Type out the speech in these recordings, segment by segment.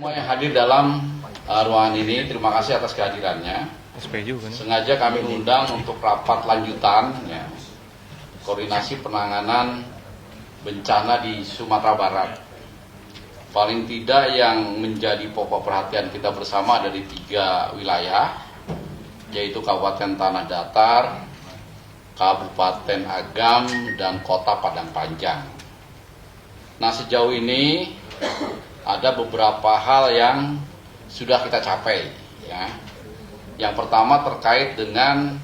Semua yang hadir dalam ruangan ini, terima kasih atas kehadirannya. Sengaja kami undang untuk rapat lanjutan, ya, koordinasi penanganan bencana di Sumatera Barat. Paling tidak yang menjadi pokok perhatian kita bersama ada di 3 wilayah, yaitu Kabupaten Tanah Datar, Kabupaten Agam, dan Kota Padang Panjang. Nah, sejauh ini ada beberapa hal yang sudah kita capai, ya. Yang pertama terkait dengan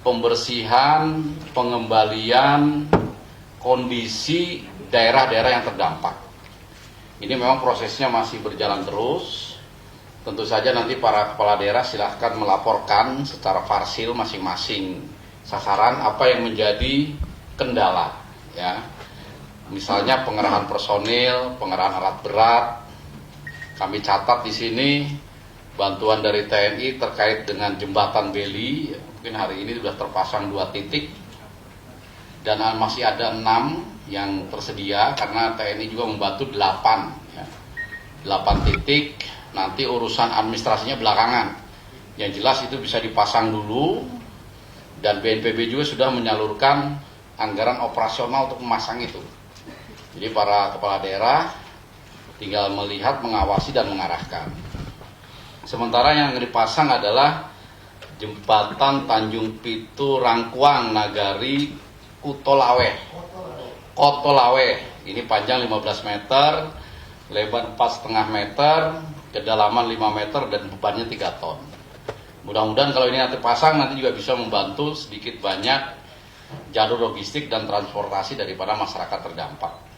pembersihan, pengembalian kondisi daerah-daerah yang terdampak. Ini memang prosesnya masih berjalan terus. Tentu saja nanti para kepala daerah silahkan melaporkan secara parsil masing-masing sasaran apa yang menjadi kendala, ya. Misalnya pengerahan personil, pengerahan alat berat. Kami catat di sini bantuan dari TNI terkait dengan jembatan Beli. Mungkin hari ini sudah terpasang 2 titik dan masih ada 6 yang tersedia karena TNI juga membantu 8, ya. 8 titik. Nanti urusan administrasinya belakangan. Yang jelas itu bisa dipasang dulu dan BNPB juga sudah menyalurkan anggaran operasional untuk memasang itu. Jadi para kepala daerah tinggal melihat, mengawasi, dan mengarahkan. Sementara yang dipasang adalah jembatan Tanjung Pitu Rangkuang Nagari Kutolaweh. Kotolaweh. Ini panjang 15 meter, lebar 4,5 meter, kedalaman 5 meter, dan bebannya 3 ton. Mudah-mudahan kalau ini nanti pasang, nanti juga bisa membantu sedikit banyak jalur logistik dan transportasi daripada masyarakat terdampak.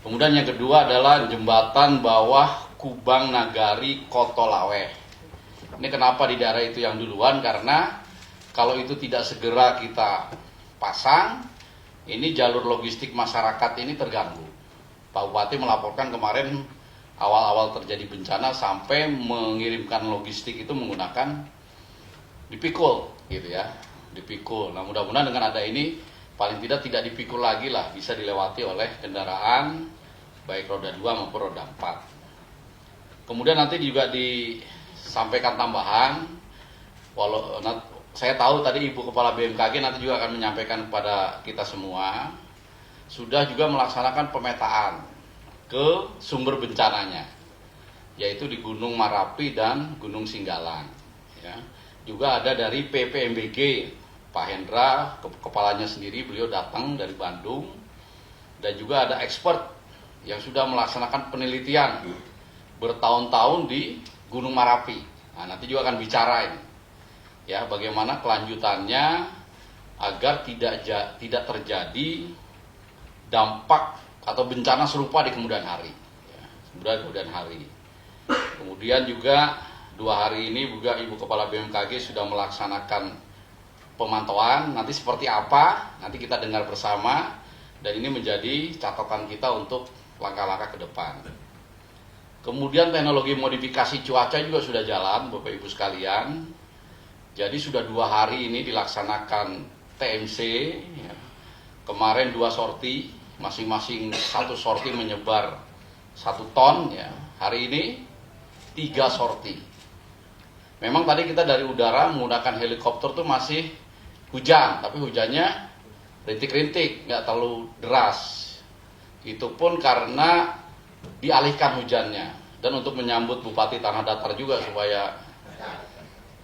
Kemudian yang kedua adalah jembatan bawah Kubang Nagari Kotolaweh. Ini kenapa di daerah itu yang duluan? Karena kalau itu tidak segera kita pasang, ini jalur logistik masyarakat ini terganggu. Pak Bupati melaporkan kemarin awal-awal terjadi bencana sampai mengirimkan logistik itu menggunakan dipikul, gitu ya, dipikul. Nah, mudah-mudahan dengan ada ini paling tidak dipikul lagi lah, bisa dilewati oleh kendaraan baik roda 2 maupun roda 4. Kemudian nanti juga disampaikan tambahan, saya tahu tadi Ibu Kepala BMKG nanti juga akan menyampaikan kepada kita semua, sudah juga melaksanakan pemetaan ke sumber bencananya, yaitu di Gunung Marapi dan Gunung Singgalang, ya. Juga ada dari PPMBG, Pak Hendra, kepalanya sendiri, beliau datang dari Bandung, dan juga ada expert yang sudah melaksanakan penelitian bertahun-tahun di Gunung Marapi. Nah, nanti juga akan bicara ini, ya, bagaimana kelanjutannya agar tidak terjadi dampak atau bencana serupa di kemudian hari, ya, kemudian hari. Kemudian juga 2 hari ini juga Ibu Kepala BMKG sudah melaksanakan pemantauan. Nanti seperti apa, nanti kita dengar bersama, dan ini menjadi catatan kita untuk langkah-langkah ke depan. Kemudian teknologi modifikasi cuaca juga sudah jalan, Bapak Ibu sekalian. Jadi sudah 2 hari ini dilaksanakan TMC, ya. Kemarin 2 sorti, masing-masing 1 sorti menyebar 1 ton, ya. Hari ini 3 sorti. Memang tadi kita dari udara menggunakan helikopter tuh masih hujan, tapi hujannya rintik-rintik, nggak terlalu deras. Itu pun karena dialihkan hujannya, dan untuk menyambut Bupati Tanah Datar juga supaya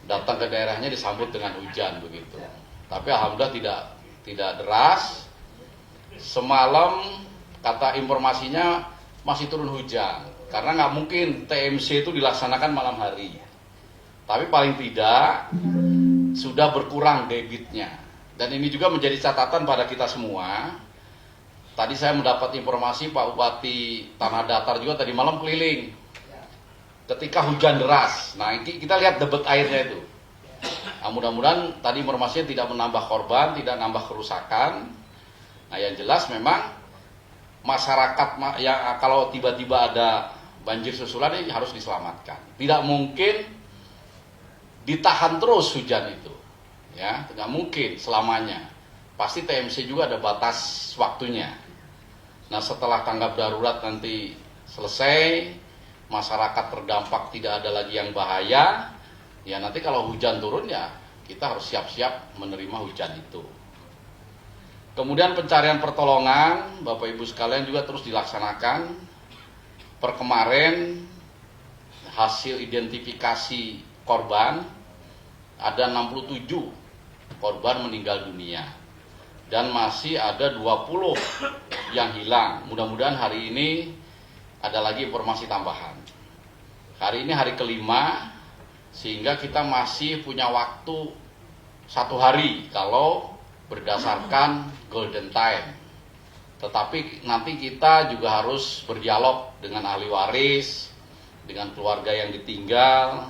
datang ke daerahnya disambut dengan hujan begitu. Tapi alhamdulillah tidak deras. Semalam kata informasinya masih turun hujan, karena nggak mungkin TMC itu dilaksanakan malam hari. Tapi paling tidak sudah berkurang debitnya. Dan ini juga menjadi catatan pada kita semua. Tadi saya mendapat informasi Pak Bupati Tanah Datar juga tadi malam keliling ketika hujan deras. Nah, kita lihat debit airnya itu. Nah, mudah-mudahan tadi informasinya tidak menambah korban, tidak menambah kerusakan. Nah, yang jelas memang masyarakat yang kalau tiba-tiba ada banjir susulan ini harus diselamatkan. Tidak mungkin ditahan terus hujan itu, ya, tidak mungkin selamanya. Pasti TMC juga ada batas waktunya. Nah, setelah tanggap darurat nanti selesai, masyarakat terdampak tidak ada lagi yang bahaya, ya nanti kalau hujan turun ya kita harus siap-siap menerima hujan itu. Kemudian pencarian pertolongan, Bapak Ibu sekalian juga terus dilaksanakan. Per kemarin hasil identifikasi korban ada 67 korban meninggal dunia dan masih ada 20 yang hilang. Mudah-mudahan hari ini ada lagi informasi tambahan. Hari ini hari kelima, sehingga kita masih punya waktu 1 hari kalau berdasarkan golden time. Tetapi nanti kita juga harus berdialog dengan ahli waris, dengan keluarga yang ditinggal.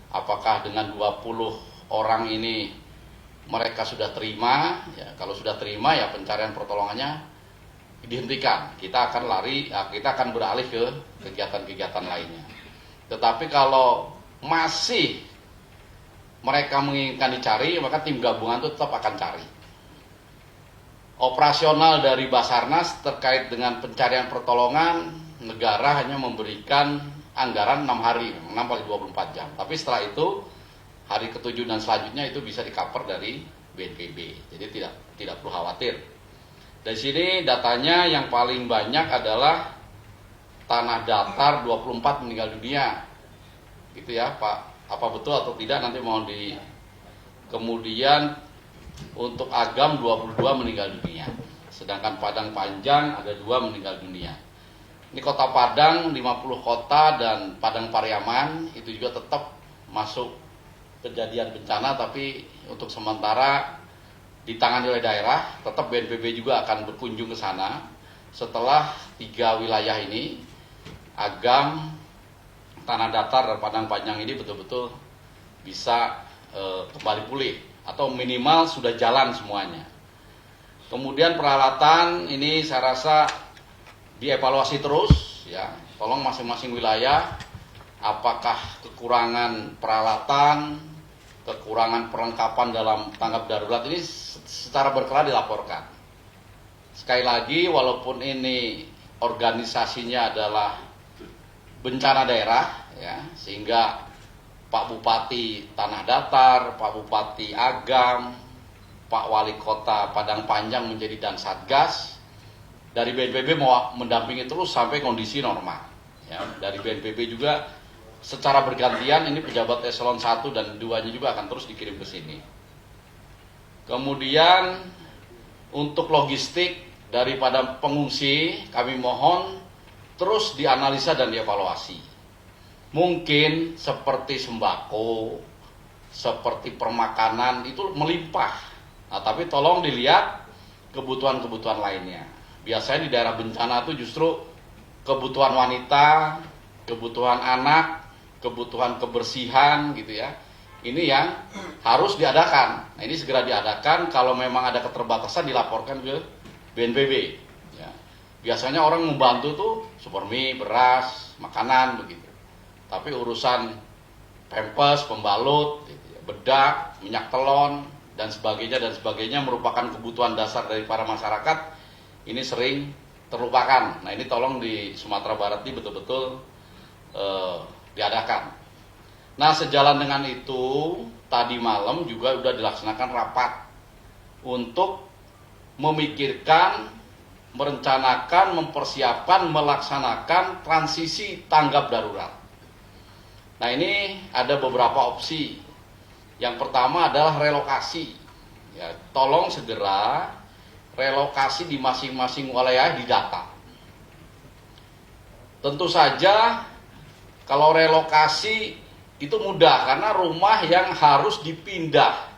Apakah dengan 20 orang ini mereka sudah terima? Ya, kalau sudah terima ya pencarian pertolongannya dihentikan. Kita akan beralih ke kegiatan-kegiatan lainnya. Tetapi kalau masih mereka menginginkan dicari, maka tim gabungan itu tetap akan cari. Operasional dari Basarnas terkait dengan pencarian pertolongan, negara hanya memberikan anggaran 6 hari, 6 kali 24 jam. Tapi setelah itu, hari ke-7 dan selanjutnya itu bisa di-cover dari BNPB. Jadi tidak perlu khawatir. Dari sini datanya yang paling banyak adalah tanah datar 24 meninggal dunia. Gitu ya Pak, apa betul atau tidak nanti mohon di. Kemudian untuk Agam 22 meninggal dunia. Sedangkan Padang Panjang ada 2 meninggal dunia. Ini Kota Padang 50 kota dan Padang Pariaman itu juga tetap masuk kejadian bencana, tapi untuk sementara ditangani oleh daerah. Tetap BNPB juga akan berkunjung ke sana setelah 3 wilayah ini, Agam, Tanah Datar, dan Padang Panjang ini betul-betul bisa kembali pulih atau minimal sudah jalan semuanya. Kemudian peralatan ini saya rasa dievaluasi terus ya. Tolong masing-masing wilayah apakah kekurangan peralatan, kekurangan perlengkapan dalam tanggap darurat ini secara berkala dilaporkan. Sekali lagi, walaupun ini organisasinya adalah bencana daerah, ya, sehingga Pak Bupati Tanah Datar, Pak Bupati Agam, Pak Wali Kota Padang Panjang menjadi dan Satgas, dari BNPB mau mendampingi terus sampai kondisi normal. Ya, dari BNPB juga secara bergantian ini pejabat eselon 1 dan 2-nya juga akan terus dikirim ke sini. Kemudian untuk logistik daripada pengungsi kami mohon terus dianalisa dan dievaluasi. Mungkin seperti sembako, seperti permakanan itu melimpah. Nah, tapi tolong dilihat kebutuhan-kebutuhan lainnya. Biasanya di daerah bencana itu justru kebutuhan wanita, kebutuhan anak, kebutuhan kebersihan gitu ya. Ini yang harus diadakan. Nah, ini segera diadakan. Kalau memang ada keterbatasan dilaporkan ke BNPB. Ya. Biasanya orang membantu tuh supermi, beras, makanan begitu. Tapi urusan pempes, pembalut, gitu ya, bedak, minyak telon dan sebagainya merupakan kebutuhan dasar dari para masyarakat. Ini sering terlupakan. Nah, ini tolong di Sumatera Barat ini betul-betul diadakan. Nah, sejalan dengan itu, tadi malam juga sudah dilaksanakan rapat untuk memikirkan, merencanakan, mempersiapkan, melaksanakan transisi tanggap darurat. Nah, ini ada beberapa opsi. Yang pertama adalah relokasi. Ya, tolong segera relokasi di masing-masing wilayah didata. Tentu saja kalau relokasi itu mudah karena rumah yang harus dipindah.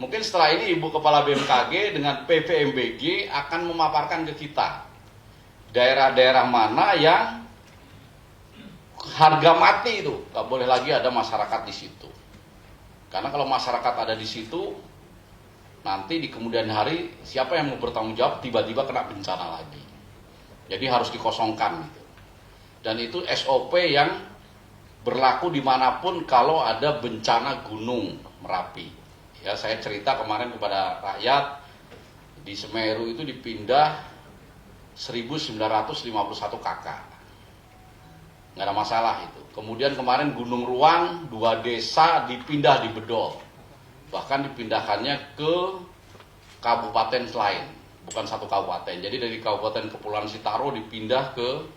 Mungkin setelah ini Ibu Kepala BMKG dengan PVMBG akan memaparkan ke kita daerah-daerah mana yang harga mati itu, nggak boleh lagi ada masyarakat di situ. Karena kalau masyarakat ada di situ, nanti di kemudian hari siapa yang mau bertanggung jawab tiba-tiba kena bencana lagi. Jadi harus dikosongkan. Dan itu SOP yang berlaku dimanapun kalau ada bencana gunung Merapi. Ya, saya cerita kemarin kepada rakyat di Semeru itu dipindah 1951 kakak. nggak ada masalah itu. Kemudian kemarin Gunung Ruang 2 desa dipindah di Bedol, bahkan dipindahkannya ke kabupaten lain, bukan satu kabupaten. Jadi dari Kabupaten Kepulauan Sitaro dipindah ke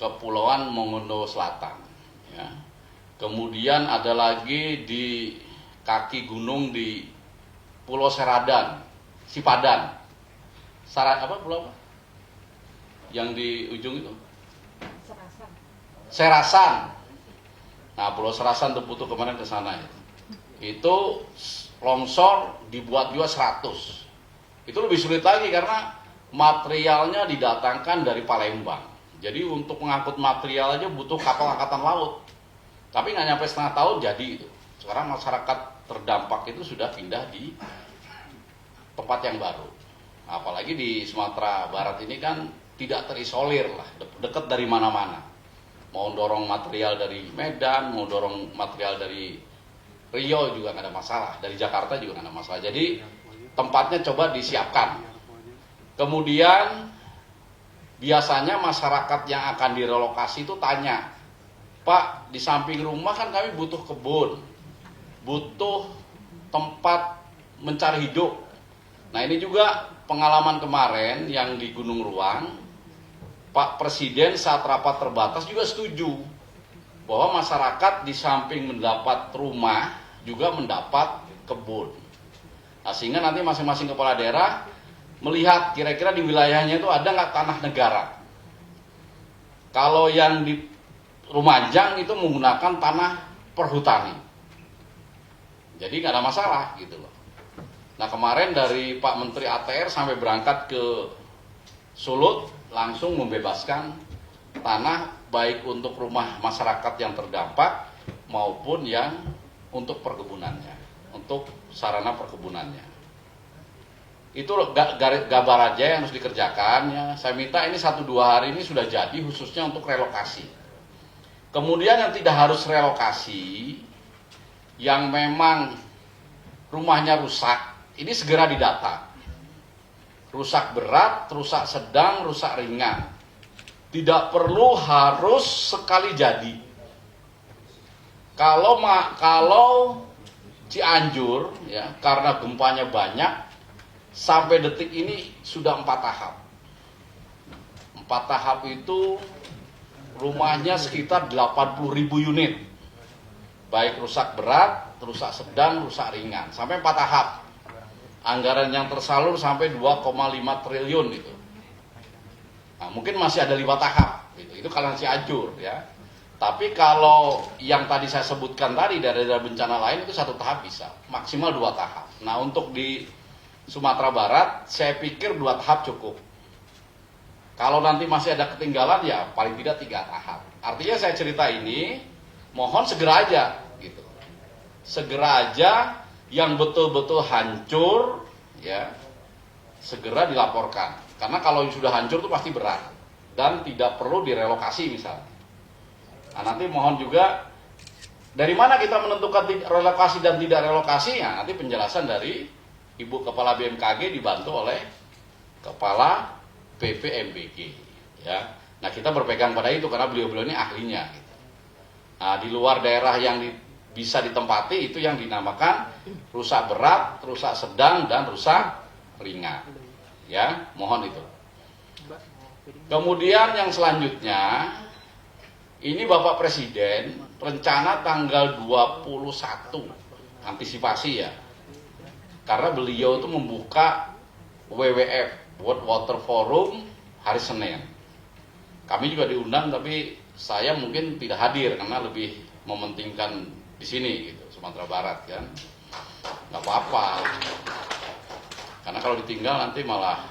Kepulauan Mongondo Selatan. Ya. Kemudian ada lagi di kaki gunung di Pulau Seradan, Sipadan. Pulau apa? Yang di ujung itu? Serasan. Nah, Pulau Serasan tuh butuh kemarin ke sana itu. Itu longsor dibuat juga 100. Itu lebih sulit lagi karena materialnya didatangkan dari Palembang. Jadi untuk mengangkut material aja butuh kapal angkatan laut. Tapi nggak nyampe setengah tahun jadi itu. Sekarang masyarakat terdampak itu sudah pindah di tempat yang baru. Apalagi di Sumatera Barat ini kan tidak terisolir lah, dekat dari mana-mana. Mau dorong material dari Medan, mau dorong material dari Riau juga nggak ada masalah, dari Jakarta juga nggak ada masalah. Jadi tempatnya coba disiapkan. Kemudian biasanya masyarakat yang akan direlokasi itu tanya, Pak, di samping rumah kan kami butuh kebun, butuh tempat mencari hidup. Nah ini juga pengalaman kemarin yang di Gunung Ruang, Pak Presiden saat rapat terbatas juga setuju bahwa masyarakat di samping mendapat rumah juga mendapat kebun. Nah, sehingga nanti masing-masing kepala daerah melihat kira-kira di wilayahnya itu ada nggak tanah negara. Kalau yang di Lumajang itu menggunakan tanah perhutani, jadi nggak ada masalah gitu loh. Nah kemarin dari Pak Menteri ATR sampai berangkat ke Sulut langsung membebaskan tanah baik untuk rumah masyarakat yang terdampak maupun yang untuk perkebunannya, untuk sarana perkebunannya. Itu gambar aja yang harus dikerjakan ya. Saya minta ini 1-2 hari ini sudah jadi khususnya untuk relokasi. Kemudian yang tidak harus relokasi, yang memang rumahnya rusak, ini segera didata. Rusak berat, rusak sedang, rusak ringan. Tidak perlu harus sekali jadi. Kalau Cianjur ya, karena gempanya banyak, sampai detik ini sudah 4 tahap. 4 tahap itu rumahnya sekitar 80.000 unit. Baik rusak berat, rusak sedang, rusak ringan. Sampai 4 tahap. Anggaran yang tersalur sampai 2,5 triliun itu. Nah, mungkin masih ada 5 tahap gitu. Itu kalau Cianjur ya. Tapi kalau yang tadi saya sebutkan tadi dari bencana lain itu 1 tahap bisa, maksimal 2 tahap. Nah, untuk di Sumatera Barat saya pikir 2 tahap cukup. Kalau nanti masih ada ketinggalan ya paling tidak 3 tahap. Artinya saya cerita ini mohon segera aja gitu. Segera aja yang betul-betul hancur ya segera dilaporkan. Karena kalau sudah hancur itu pasti berat dan tidak perlu direlokasi misalnya. Nah, nanti mohon juga dari mana kita menentukan relokasi dan tidak relokasi ya, nanti penjelasan dari Ibu Kepala BMKG dibantu oleh Kepala BPMBG ya. Nah, kita berpegang pada itu karena beliau-beliau ini ahlinya gitu. Nah, di luar daerah yang bisa ditempati itu yang dinamakan rusak berat, rusak sedang, dan rusak ringan. Ya, mohon itu. Kemudian yang selanjutnya, ini Bapak Presiden rencana tanggal 21 antisipasi ya. Karena beliau itu membuka WWF, World Water Forum hari Senin. Kami juga diundang tapi saya mungkin tidak hadir karena lebih mementingkan di sini gitu, Sumatera Barat kan. Nggak apa-apa. Karena kalau ditinggal nanti malah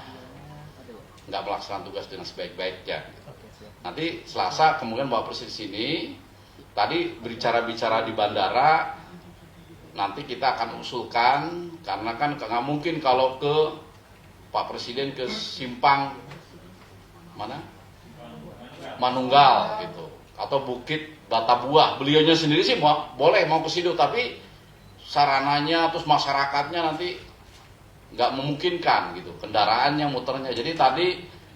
nggak melaksanakan tugas dengan sebaik-baiknya. Nanti Selasa kemungkinan Bapak Presiden sini. Tadi bicara-bicara di bandara, nanti kita akan usulkan karena kan nggak mungkin kalau ke Pak Presiden ke simpang mana Manunggal gitu atau Bukit Batabuah. Beliaunya sendiri sih boleh mau ke situ, tapi sarananya terus masyarakatnya nanti nggak memungkinkan gitu, kendaraannya muternya. Jadi tadi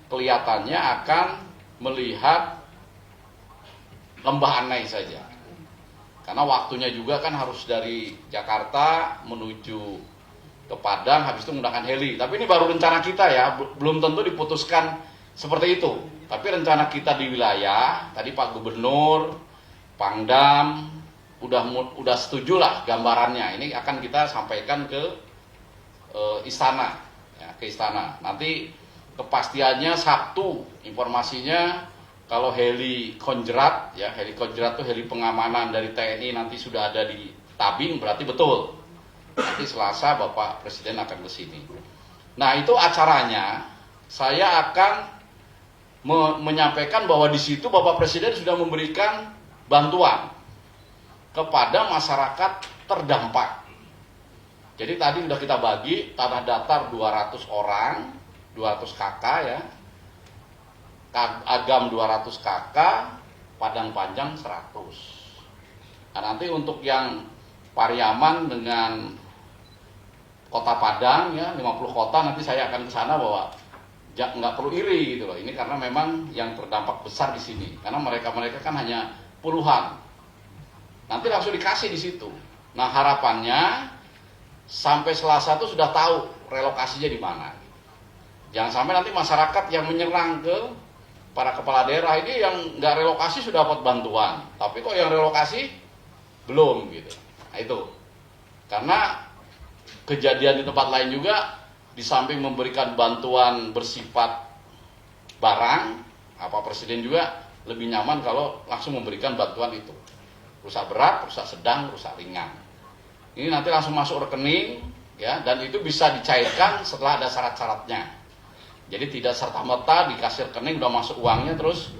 kelihatannya akan melihat Lembah Anai saja. Karena waktunya juga kan harus dari Jakarta menuju ke Padang, habis itu menggunakan heli. Tapi ini baru rencana kita ya, belum tentu diputuskan seperti itu. Tapi rencana kita di wilayah, tadi Pak Gubernur, Pangdam, udah setuju lah gambarannya. Ini akan kita sampaikan ke istana, ya, ke istana. Nanti kepastiannya Sabtu, informasinya kalau heli Konjerat, ya heli Konjerat itu heli pengamanan dari TNI nanti sudah ada di Tabing, berarti betul. Nanti Selasa Bapak Presiden akan ke sini. Nah itu acaranya, saya akan menyampaikan bahwa di situ Bapak Presiden sudah memberikan bantuan kepada masyarakat terdampak. Jadi tadi sudah kita bagi tanah datar 200 orang, 200 KK ya, Agam 200 KK, Padang Panjang 100. Nah nanti untuk yang Pariaman dengan Kota Padang ya, 50 kota nanti saya akan ke sana bahwa nggak perlu iri gitu loh. Ini karena memang yang terdampak besar di sini. Karena mereka kan hanya puluhan. Nanti langsung dikasih di situ. Nah harapannya sampai Selasa itu sudah tahu relokasinya di mana. Jangan sampai nanti masyarakat yang menyerang ke para kepala daerah ini yang nggak relokasi sudah dapat bantuan, tapi kok yang relokasi belum gitu. Nah itu karena kejadian di tempat lain juga, di samping memberikan bantuan bersifat barang, Pak Presiden juga lebih nyaman kalau langsung memberikan bantuan itu. Rusak berat, rusak sedang, rusak ringan. Ini nanti langsung masuk rekening ya, dan itu bisa dicairkan setelah ada syarat-syaratnya. Jadi tidak serta-merta dikasih rekening udah masuk uangnya terus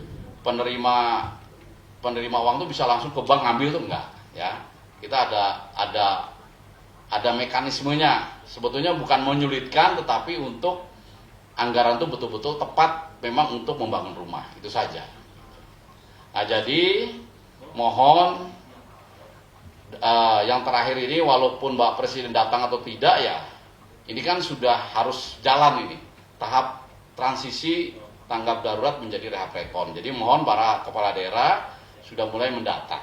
penerima uang itu bisa langsung ke bank ngambil tuh enggak ya. Kita ada mekanismenya. Sebetulnya bukan menyulitkan tetapi untuk anggaran itu betul-betul tepat memang untuk membangun rumah. Itu saja. Nah, jadi mohon yang terakhir ini walaupun Pak Presiden datang atau tidak ya, ini kan sudah harus jalan ini tahap transisi tanggap darurat menjadi rehab rekon. Jadi mohon para kepala daerah sudah mulai mendata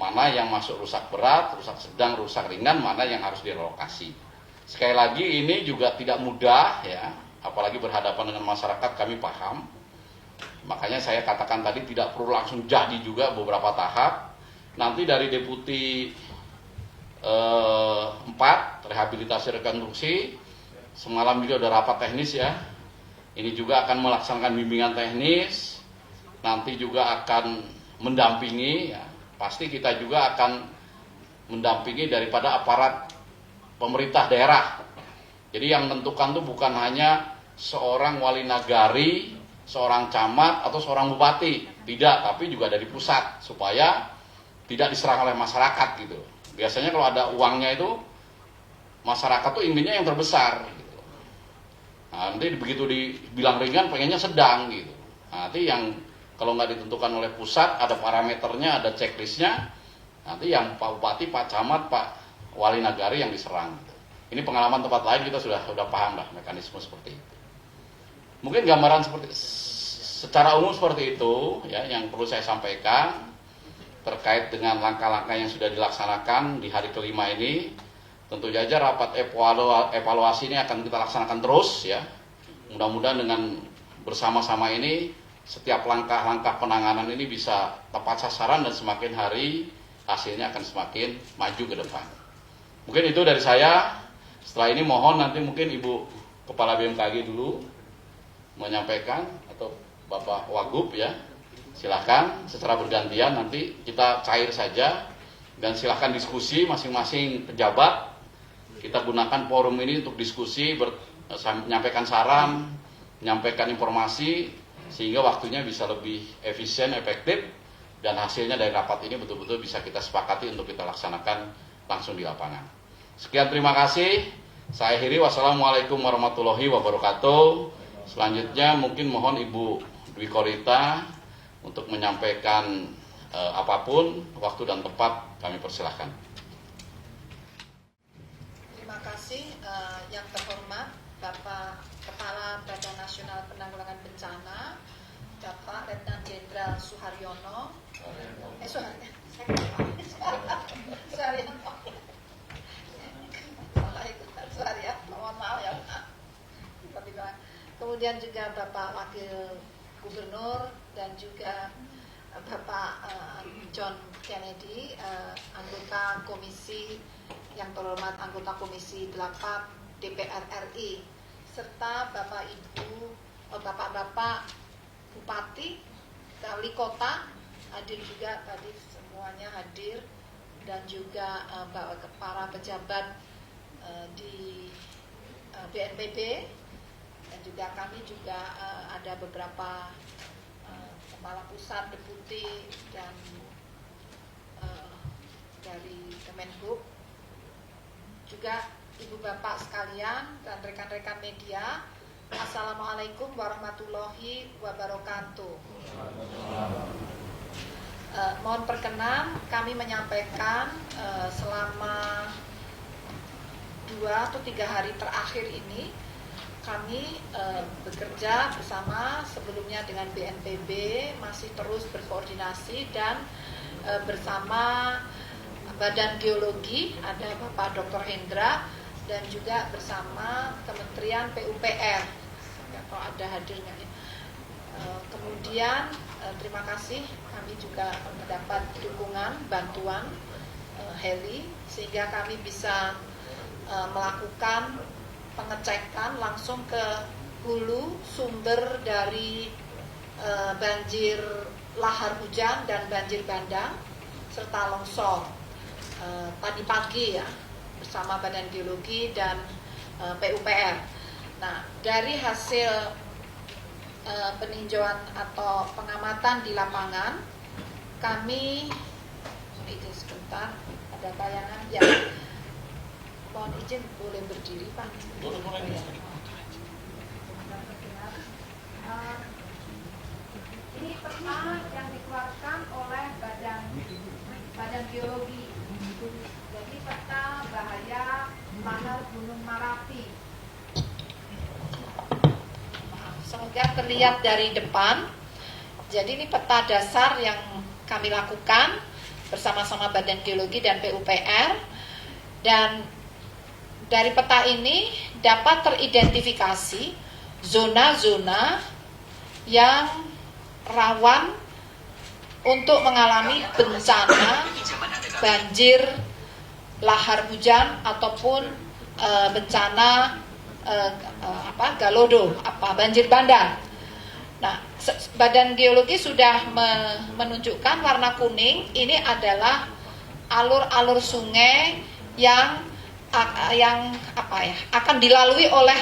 mana yang masuk rusak berat, rusak sedang, rusak ringan, mana yang harus direlokasi. Sekali lagi ini juga tidak mudah ya, apalagi berhadapan dengan masyarakat, kami paham. Makanya saya katakan tadi tidak perlu langsung jadi juga beberapa tahap. Nanti dari Deputi 4 rehabilitasi rekonstruksi semalam juga udah rapat teknis ya. Ini juga akan melaksanakan bimbingan teknis. Nanti juga akan mendampingi ya. Pasti kita juga akan mendampingi daripada aparat pemerintah daerah. Jadi yang menentukan tuh bukan hanya seorang wali nagari, seorang camat atau seorang bupati, tidak, tapi juga dari pusat supaya tidak diserang oleh masyarakat gitu. Biasanya kalau ada uangnya itu masyarakat tuh inginnya yang terbesar gitu. Nah, nanti begitu dibilang ringan pengennya sedang gitu. Nah, nanti yang kalau nggak ditentukan oleh pusat ada parameternya, ada checklistnya, nanti yang Pak Bupati, Pak Camat, Pak Wali Nagari yang diserang gitu. Ini pengalaman tempat lain kita sudah paham lah mekanisme seperti itu. Mungkin gambaran secara umum seperti itu ya yang perlu saya sampaikan terkait dengan langkah-langkah yang sudah dilaksanakan di hari kelima ini. Tentu saja rapat evaluasi ini akan kita laksanakan terus ya. Mudah-mudahan dengan bersama-sama ini setiap langkah-langkah penanganan ini bisa tepat sasaran dan semakin hari hasilnya akan semakin maju ke depan. Mungkin itu dari saya. Setelah ini mohon nanti mungkin Ibu Kepala BMKG dulu menyampaikan atau Bapak Wagub ya. Silahkan secara bergantian nanti kita cair saja dan silahkan diskusi masing-masing pejabat. Kita gunakan forum ini untuk diskusi, menyampaikan saran, menyampaikan informasi sehingga waktunya bisa lebih efisien, efektif dan hasilnya dari rapat ini betul-betul bisa kita sepakati untuk kita laksanakan langsung di lapangan. Sekian, terima kasih. Saya akhiri. Wassalamualaikum warahmatullahi wabarakatuh. Selanjutnya mungkin mohon Ibu Dwi Korita untuk menyampaikan apapun, waktu dan tempat kami persilahkan. Terima kasih yang terhormat Bapak Kepala Badan Nasional Penanggulangan Bencana, Bapak Letnan Jenderal Suharyono, Suharyanto. Suharyanto. Salah itu Suharyanto. Mohon maaf ya Pak. Kemudian juga Bapak Wakil Gubernur dan juga Bapak John Kennedy, anggota komisi yang terhormat, anggota komisi 8 DPR RI, serta Bapak Ibu, Bapak-Bapak Bupati, Wali Kota hadir juga tadi, semuanya hadir, dan juga para pejabat di BNPB, dan juga kami juga ada beberapa kepala pusat, deputi, dan dari Kemenhub, juga ibu bapak sekalian dan rekan-rekan media. Assalamualaikum warahmatullahi wabarakatuh. Mohon perkenan kami menyampaikan selama 2 atau 3 hari terakhir ini kami bekerja bersama, sebelumnya dengan BNPB, masih terus berkoordinasi dan bersama Badan Geologi, ada Bapak Dr. Hendra, dan juga bersama Kementerian PUPR, kalau ada hadirnya. Kemudian terima kasih, kami juga mendapat dukungan, bantuan heli, sehingga kami bisa melakukan pengecekan langsung ke hulu sumber dari banjir lahar hujan dan banjir bandang serta longsor tadi pagi ya, bersama Badan Geologi dan PUPR. Nah, dari hasil peninjauan atau pengamatan di lapangan, kami izin sebentar, ada tayangan ya. Mohon izin, boleh berdiri Pak? Boleh. Ini peta yang dikeluarkan oleh Badan Geologi. Jadi peta bahaya lahar Gunung Merapi. Semoga terlihat dari depan. Jadi ini peta dasar yang kami lakukan bersama-sama Badan Geologi dan PUPR. Dan dari peta ini dapat teridentifikasi zona-zona yang rawan untuk mengalami bencana banjir lahar hujan ataupun bencana galodo, banjir bandang. Nah, Badan Geologi sudah menunjukkan warna kuning, ini adalah alur-alur sungai yang akan dilalui oleh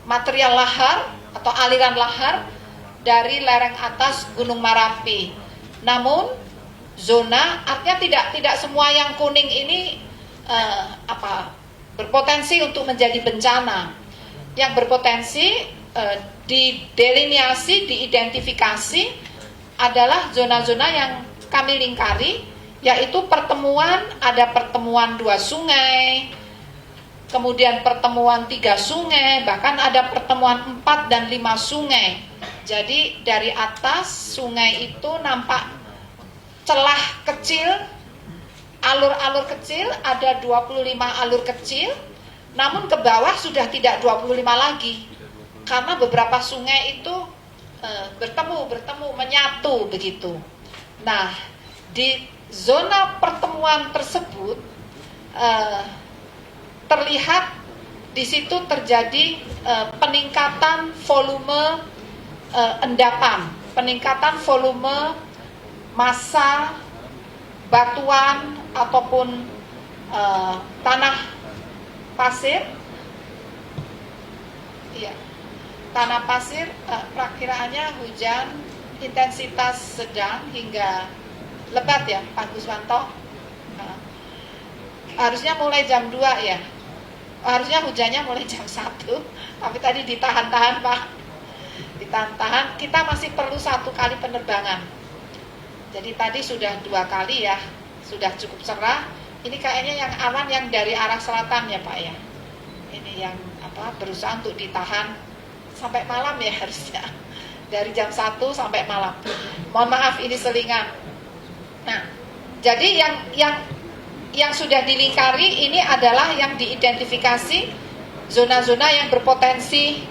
material lahar atau aliran lahar dari lereng atas Gunung Merapi. Namun zona, artinya tidak semua yang kuning ini berpotensi untuk menjadi bencana. Yang berpotensi dideliniasi, diidentifikasi adalah zona-zona yang kami lingkari, yaitu ada pertemuan 2 sungai, kemudian pertemuan 3 sungai, bahkan ada pertemuan 4 dan 5 sungai. Jadi dari atas sungai itu nampak celah kecil, alur-alur kecil, ada 25 alur kecil, namun ke bawah sudah tidak 25 lagi, karena beberapa sungai itu bertemu, menyatu begitu. Nah, di zona pertemuan tersebut terlihat di situ terjadi peningkatan volume endapan, peningkatan volume massa batuan ataupun tanah pasir. Iya, tanah pasir perakiraannya hujan intensitas sedang hingga lebat ya Pak Guswanto. Harusnya mulai jam 2 ya. Harusnya hujannya mulai jam 1, tapi tadi ditahan-tahan Pak. Ditahan-tahan, kita masih perlu 1 kali penerbangan. Jadi tadi sudah 2 kali ya, sudah cukup cerah. Ini kayaknya yang awan yang dari arah selatan ya Pak ya. Ini yang berusaha untuk ditahan sampai malam ya harusnya. dari jam 1 sampai malam. Mohon maaf ini selingan. Nah, jadi yang sudah dilingkari ini adalah yang diidentifikasi zona-zona yang berpotensi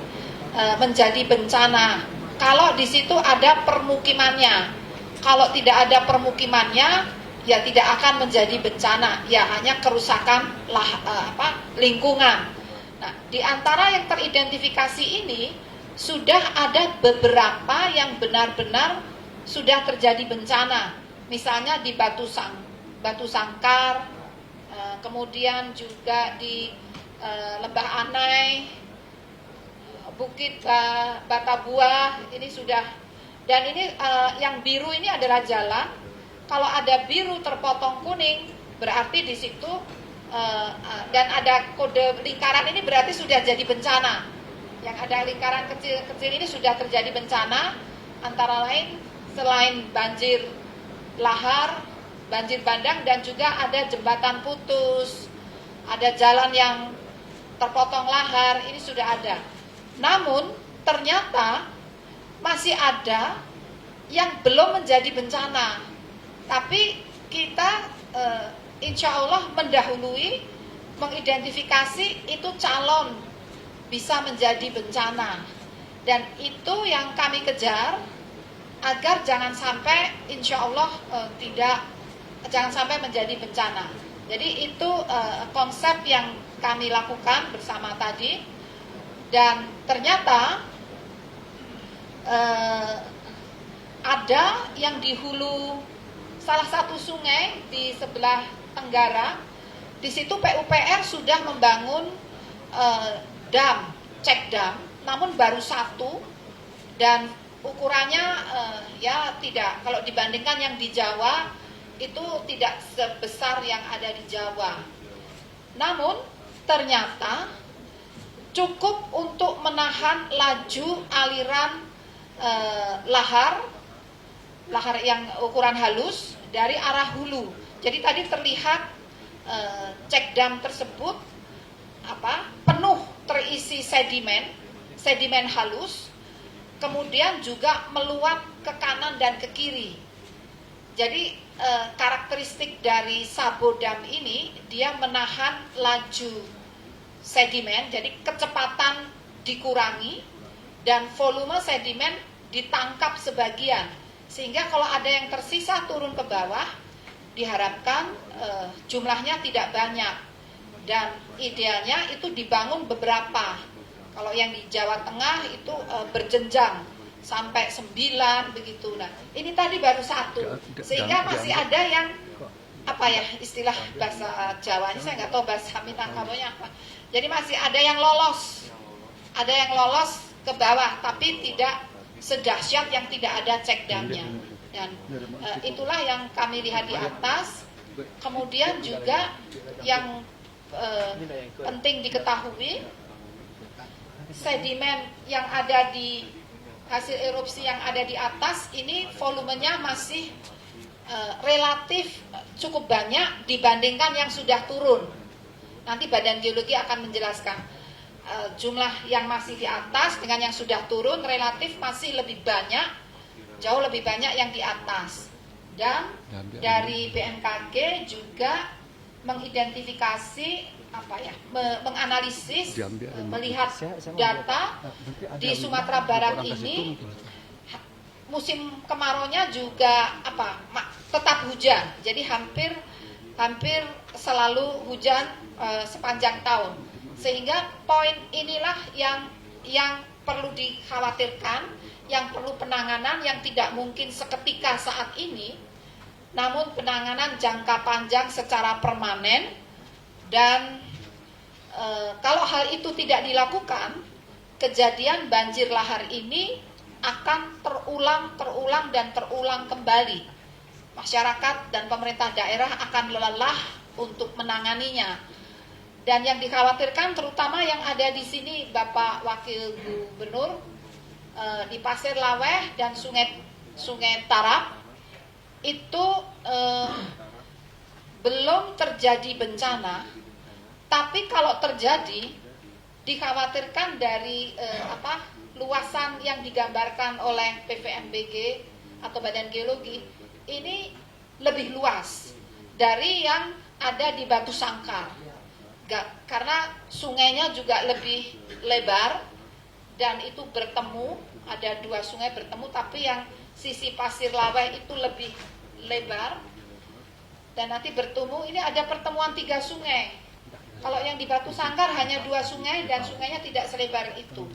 menjadi bencana. Kalau di situ ada permukimannya, kalau tidak ada permukimannya, ya tidak akan menjadi bencana, ya hanya kerusakan lingkungan. Nah, di antara yang teridentifikasi ini sudah ada beberapa yang benar-benar sudah terjadi bencana, misalnya di Batu Sangkar, kemudian juga di Lembah Anai, Bukit Batabuah, ini sudah. Dan ini yang biru ini adalah jalan. Kalau ada biru terpotong kuning, berarti di situ dan ada kode lingkaran ini berarti sudah jadi bencana. Yang ada lingkaran kecil-kecil ini sudah terjadi bencana, antara lain selain banjir lahar, banjir bandang, dan juga ada jembatan putus, ada jalan yang terpotong lahar, ini sudah ada. Namun ternyata masih ada yang belum menjadi bencana, tapi kita insya Allah mendahului mengidentifikasi itu calon bisa menjadi bencana, dan itu yang kami kejar agar jangan sampai insya Allah jangan sampai menjadi bencana. Jadi itu konsep yang kami lakukan bersama tadi. Dan ternyata ada yang di hulu salah satu sungai di sebelah tenggara, di situ PUPR sudah membangun cek dam, namun baru satu, dan ukurannya ya tidak, kalau dibandingkan yang di Jawa itu tidak sebesar yang ada di Jawa. Namun ternyata cukup untuk menahan laju aliran lahar yang ukuran halus dari arah hulu. Jadi tadi terlihat cek dam tersebut penuh terisi sedimen halus, kemudian juga meluap ke kanan dan ke kiri. Jadi karakteristik dari Sabodam ini, dia menahan laju sedimen, jadi kecepatan dikurangi dan volume sedimen ditangkap sebagian, sehingga kalau ada yang tersisa turun ke bawah, diharapkan jumlahnya tidak banyak, dan idealnya itu dibangun beberapa. Kalau yang di Jawa Tengah itu berjenjang sampai 9 begitu. Nah, ini tadi baru satu, sehingga masih ada yang istilah bahasa Jawanya saya nggak tahu, bahasa Minangkabonya apa. Jadi masih ada yang lolos ke bawah, tapi tidak sedahsyat yang tidak ada cek damnya. Dan itulah yang kami lihat di atas. Kemudian juga yang penting diketahui, sedimen yang ada di hasil erupsi yang ada di atas ini volumenya masih relatif cukup banyak dibandingkan yang sudah turun. Nanti Badan Geologi akan menjelaskan jumlah yang masih di atas dengan yang sudah turun relatif masih lebih banyak, jauh lebih banyak yang di atas. Dan dari BMKG juga mengidentifikasi menganalisis, melihat data di Sumatera Barat ini musim kemaraunya juga tetap hujan. Jadi hampir selalu hujan sepanjang tahun. Sehingga poin inilah yang perlu dikhawatirkan, yang perlu penanganan yang tidak mungkin seketika saat ini, namun penanganan jangka panjang secara permanen. Dan kalau hal itu tidak dilakukan, kejadian banjir lahar ini akan terulang dan terulang kembali. Masyarakat dan pemerintah daerah akan lelah untuk menanganinya. Dan yang dikhawatirkan terutama yang ada di sini, Bapak Wakil Gubernur, di Pasir Laweh dan Sungai Tarap itu belum terjadi bencana, tapi kalau terjadi dikhawatirkan dari luasan yang digambarkan oleh PVMBG atau Badan Geologi ini lebih luas dari yang ada di Batu Sangkar. Karena sungainya juga lebih lebar dan itu bertemu, ada 2 sungai bertemu, tapi yang sisi Pasir Laweh itu lebih lebar dan nanti bertemu. Ini ada pertemuan 3 sungai. Kalau yang di Batu Sangkar hanya 2 sungai dan sungainya tidak selebar itu.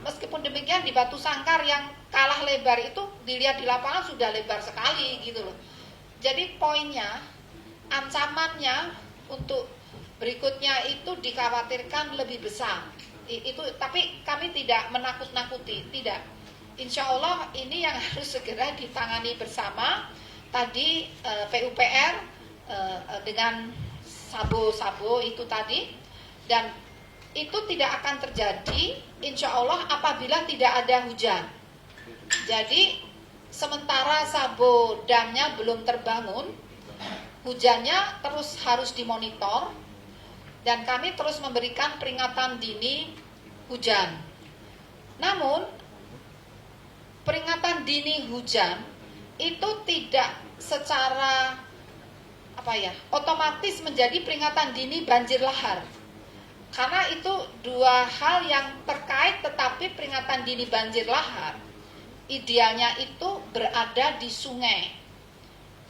Meskipun demikian di Batu Sangkar yang kalah lebar itu dilihat di lapangan sudah lebar sekali gitu loh. Jadi poinnya, ancamannya untuk berikutnya itu dikhawatirkan lebih besar. Itu, tapi kami tidak menakut-nakuti, tidak. Insya Allah ini yang harus segera ditangani bersama. Tadi PUPR dengan sabo-sabo itu tadi, dan itu tidak akan terjadi insya Allah apabila tidak ada hujan. Jadi sementara Sabo damnya belum terbangun, hujannya terus harus dimonitor dan kami terus memberikan peringatan dini hujan. Namun peringatan dini hujan itu tidak secara otomatis menjadi peringatan dini banjir lahar. Karena itu 2 hal yang terkait, tetapi peringatan dini banjir lahar idealnya itu berada di sungai.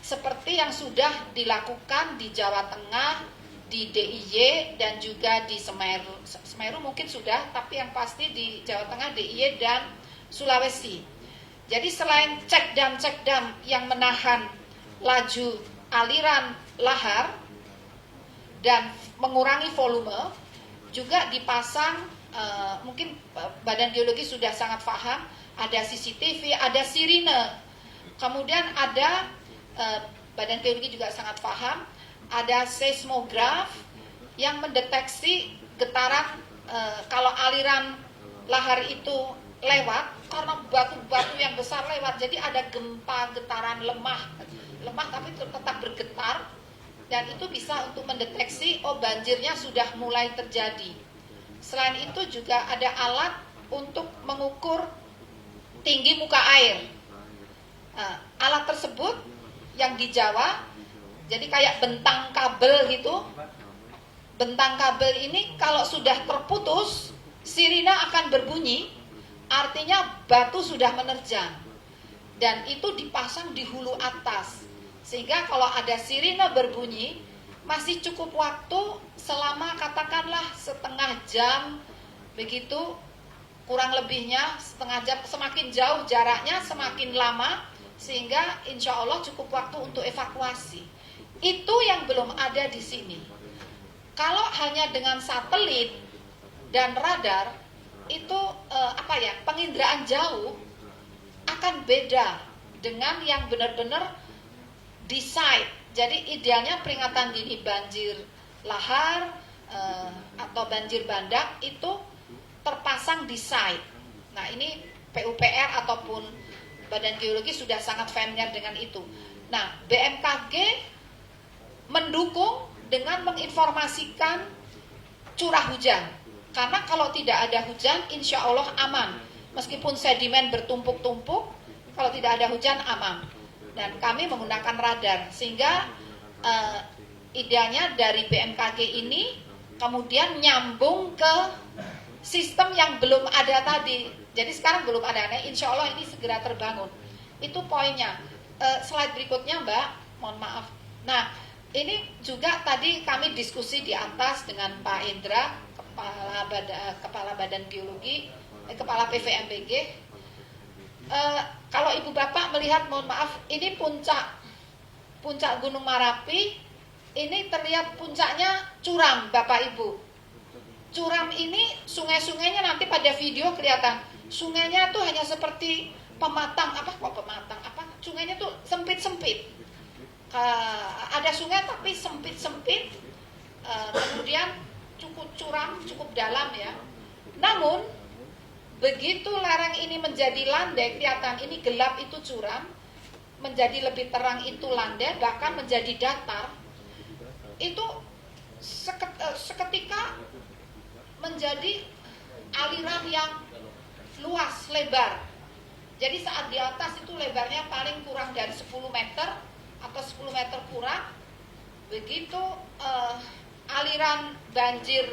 Seperti yang sudah dilakukan di Jawa Tengah, di DIY dan juga di Semeru. Semeru mungkin sudah, tapi yang pasti di Jawa Tengah, DIY dan Sulawesi. Jadi selain cek dam yang menahan laju aliran lahar dan mengurangi volume, juga dipasang mungkin Badan Geologi sudah sangat paham, ada CCTV, ada sirine. Kemudian ada Badan Geologi juga sangat paham, ada seismograf yang mendeteksi getaran kalau aliran lahar itu lewat karena batu-batu yang besar lewat. Jadi ada gempa getaran lemah tapi tetap bergetar. Dan itu bisa untuk mendeteksi banjirnya sudah mulai terjadi. Selain itu juga ada alat untuk mengukur tinggi muka air. Alat tersebut yang di Jawa, jadi kayak bentang kabel gitu. Bentang kabel ini kalau sudah terputus, sirine akan berbunyi, artinya batu sudah menerjang. Dan itu dipasang di hulu atas. Sehingga kalau ada sirine berbunyi, masih cukup waktu selama katakanlah setengah jam, begitu kurang lebihnya setengah jam. Semakin jauh jaraknya semakin lama, sehingga insya Allah cukup waktu untuk evakuasi. Itu yang belum ada di sini. Kalau hanya dengan satelit dan radar, itu penginderaan jauh akan beda dengan yang benar-benar di site. Jadi idealnya peringatan dini banjir lahar atau banjir bandang itu terpasang di site. Nah ini PUPR ataupun Badan Geologi sudah sangat familiar dengan itu. Nah BMKG mendukung dengan menginformasikan curah hujan. Karena kalau tidak ada hujan insya Allah aman. Meskipun sedimen bertumpuk-tumpuk, kalau tidak ada hujan aman. Dan kami menggunakan radar sehingga idealnya dari BMKG ini kemudian nyambung ke sistem yang belum ada tadi. Jadi sekarang belum ada, nah, insya Allah ini segera terbangun. Itu poinnya. Slide berikutnya Mbak, mohon maaf. Nah ini juga tadi kami diskusi di atas dengan Pak Indra, Kepala Badan Geologi, Kepala PVMBG. Kalau Ibu Bapak melihat, mohon maaf, ini puncak Gunung Merapi, ini terlihat puncaknya curam Bapak Ibu. Curam ini sungai-sungainya nanti pada video kelihatan. Sungainya tuh hanya seperti sungainya tuh sempit-sempit. Ada sungai tapi sempit-sempit, kemudian cukup curam, cukup dalam ya. Namun begitu lereng ini menjadi landai, kelihatan ini gelap itu curam, menjadi lebih terang itu landai, bahkan menjadi datar. Itu seketika menjadi aliran yang luas, lebar. Jadi saat di atas itu lebarnya paling kurang dari 10 meter atau 10 meter kurang. Begitu aliran banjir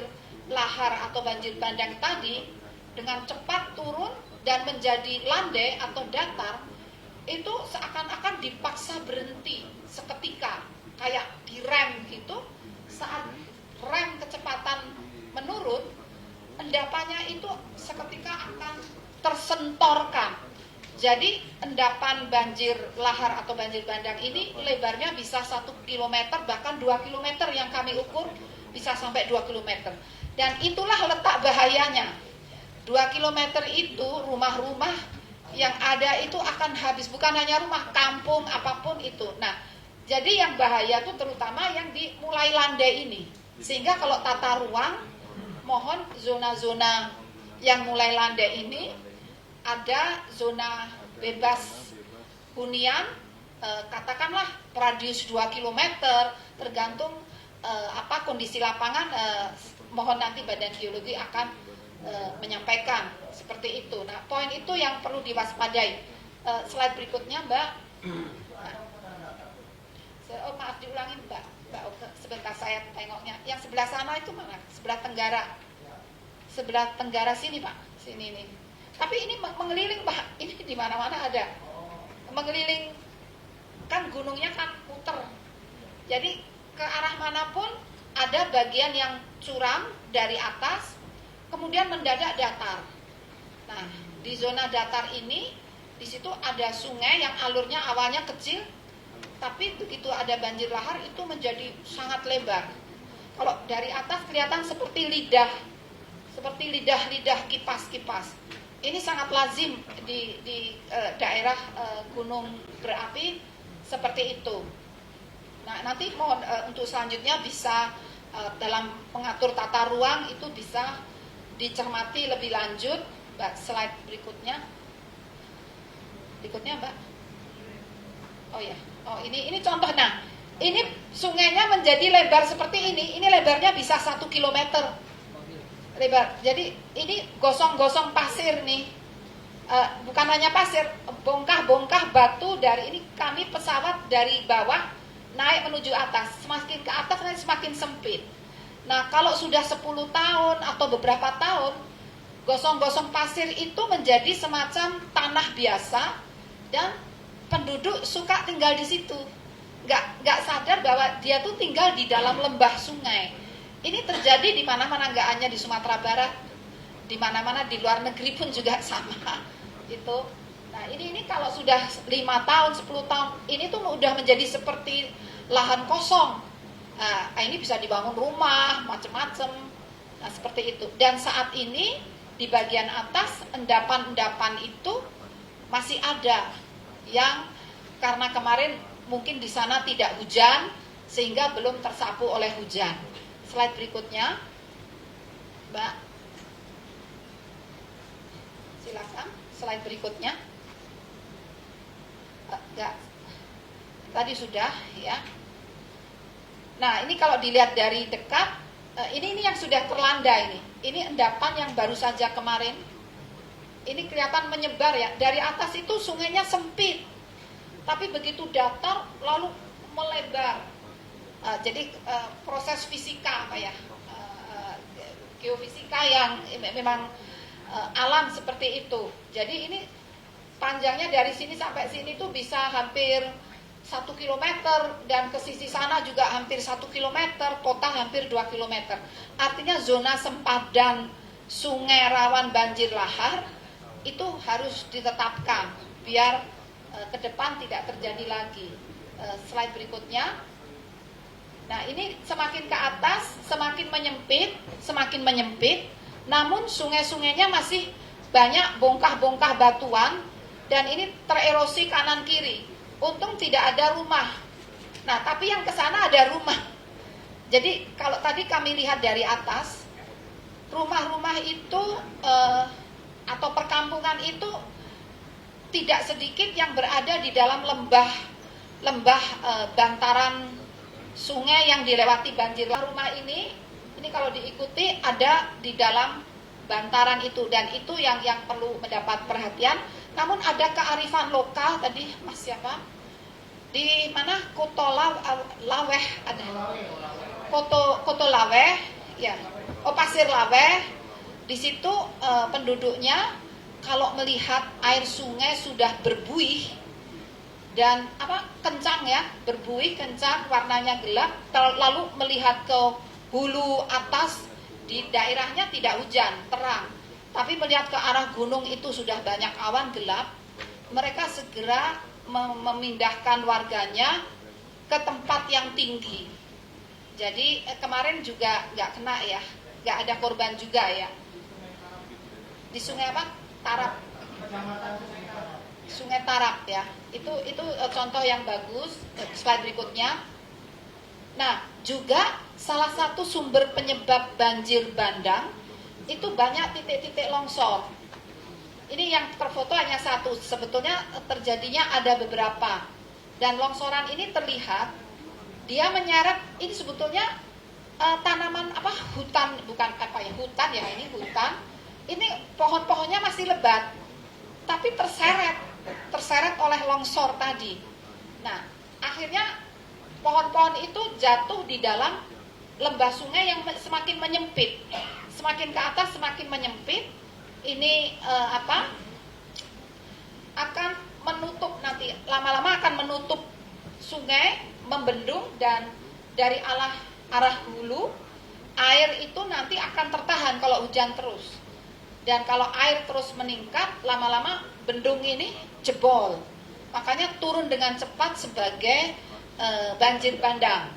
lahar atau banjir bandang tadi dengan cepat turun dan menjadi landai atau datar, itu seakan-akan dipaksa berhenti seketika, kayak direm gitu. Saat rem kecepatan menurun, endapannya itu seketika akan tersentorkan. Jadi endapan banjir lahar atau banjir bandang ini lebarnya bisa 1 km, bahkan 2 km yang kami ukur bisa sampai 2 km. Dan itulah letak bahayanya. 2 km itu rumah-rumah yang ada itu akan habis, bukan hanya rumah, kampung, apapun itu. Nah, jadi yang bahaya itu terutama yang di mulai landai ini. Sehingga kalau tata ruang, mohon zona-zona yang mulai landai ini ada zona bebas hunian, katakanlah radius 2 km, tergantung kondisi lapangan, mohon nanti Badan Geologi akan menyampaikan seperti itu. Nah, poin itu yang perlu diwaspadai. Slide berikutnya, Mbak. Oh, maaf diulangin, Mbak. Sebentar saya tengoknya. Yang sebelah sana itu mana? Sebelah tenggara. Sebelah tenggara sini, Pak. Sini nih. Tapi ini mengeliling, Pak. Ini di mana-mana ada. Mengeliling, kan gunungnya kan puter. Jadi ke arah manapun ada bagian yang curam dari atas, kemudian mendadak datar. Nah, di zona datar ini, di situ ada sungai yang alurnya awalnya kecil, tapi begitu ada banjir lahar itu menjadi sangat lebar. Kalau dari atas kelihatan seperti lidah kipas-kipas. Ini sangat lazim di daerah gunung berapi seperti itu. Nah, nanti mohon untuk selanjutnya bisa dalam mengatur tata ruang itu bisa dicermati lebih lanjut. Mbak, slide berikutnya. Berikutnya, Mbak. Oh ya. Oh, ini contoh. Nah, ini sungainya menjadi lebar seperti ini. Ini lebarnya bisa 1 km lebar. Jadi ini gosong-gosong pasir nih. Bukan hanya pasir, bongkah-bongkah batu dari ini. Kami pesawat dari bawah naik menuju atas. Semakin ke atas semakin sempit. Nah, kalau sudah 10 tahun atau beberapa tahun, gosong-gosong pasir itu menjadi semacam tanah biasa dan penduduk suka tinggal di situ. Nggak sadar bahwa dia tuh tinggal di dalam lembah sungai. Ini terjadi di mana-mana, nggak hanya di Sumatera Barat, di mana-mana di luar negeri pun juga sama. Itu. Nah, ini kalau sudah 5 tahun, 10 tahun, ini tuh udah menjadi seperti lahan kosong. Nah, ini bisa dibangun rumah, macam-macam. Nah, seperti itu. Dan saat ini di bagian atas endapan-endapan itu masih ada yang karena kemarin mungkin di sana tidak hujan sehingga belum tersapu oleh hujan. Slide berikutnya, Mbak. Silakan, slide berikutnya. Enggak. Tadi sudah, ya. Nah, ini kalau dilihat dari dekat, ini yang sudah terlandai ini. Ini endapan yang baru saja kemarin. Ini kelihatan menyebar ya. Dari atas itu sungainya sempit, tapi begitu datar lalu melebar. Jadi proses fisika apa ya, geofisika yang memang alam seperti itu. Jadi ini panjangnya dari sini sampai sini tuh bisa hampir 1 km dan ke sisi sana juga hampir 1 km, total hampir 2 km. Artinya zona sempadan sungai rawan banjir lahar itu harus ditetapkan biar ke depan tidak terjadi lagi. Slide berikutnya. Nah, ini semakin ke atas, semakin menyempit, namun sungai-sungainya masih banyak bongkah-bongkah batuan, dan ini tererosi kanan kiri. Untung tidak ada rumah. Nah, tapi yang ke sana ada rumah. Jadi, kalau tadi kami lihat dari atas, rumah-rumah itu, atau perkampungan itu, tidak sedikit yang berada di dalam lembah bantaran sungai yang dilewati banjir. Rumah ini kalau diikuti ada di dalam bantaran itu, dan itu yang perlu mendapat perhatian. Namun ada kearifan lokal tadi Mas siapa? Di mana Laweh ada. Koto Laweh ya. Oh, Pasir Laweh. Di situ penduduknya kalau melihat air sungai sudah berbuih dan kencang ya, berbuih kencang, warnanya gelap, lalu melihat ke hulu atas, di daerahnya tidak hujan, terang, tapi melihat ke arah gunung itu sudah banyak awan gelap, mereka segera memindahkan warganya ke tempat yang tinggi. Jadi kemarin juga nggak kena ya, nggak ada korban juga ya. Di sungai Tarap, Sungai Tarap ya. Itu contoh yang bagus. Slide berikutnya. Nah, juga salah satu sumber penyebab banjir bandang itu banyak titik-titik longsor. Ini yang terfoto hanya satu, sebetulnya terjadinya ada beberapa. Dan longsoran ini terlihat dia menyeret, ini sebetulnya tanaman hutan, bukan hutan ya, ini hutan. Ini pohon-pohonnya masih lebat, tapi terseret oleh longsor tadi. Nah, akhirnya pohon-pohon itu jatuh di dalam lembah sungai yang semakin menyempit, semakin ke atas semakin menyempit. Ini akan menutup, nanti lama-lama akan menutup sungai, membendung, dan dari arah hulu air itu nanti akan tertahan kalau hujan terus. Dan kalau air terus meningkat, lama-lama bendung ini jebol. Makanya turun dengan cepat sebagai banjir bandang.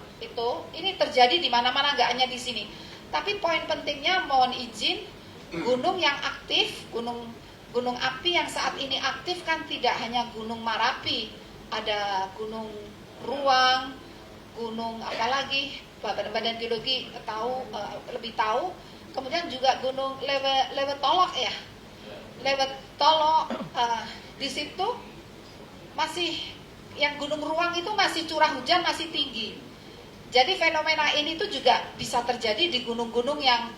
Ini terjadi di mana-mana, nggak hanya di sini. Tapi poin pentingnya, mohon izin, gunung yang aktif, gunung api yang saat ini aktif kan tidak hanya Gunung Marapi, ada Gunung Ruang, gunung apalagi, Badan Geologi lebih tahu. Kemudian juga Gunung Lewe Tolok ya, Lewe Tolok, di situ masih yang Gunung Ruang itu masih curah hujan masih tinggi. Jadi fenomena ini tuh juga bisa terjadi di gunung-gunung yang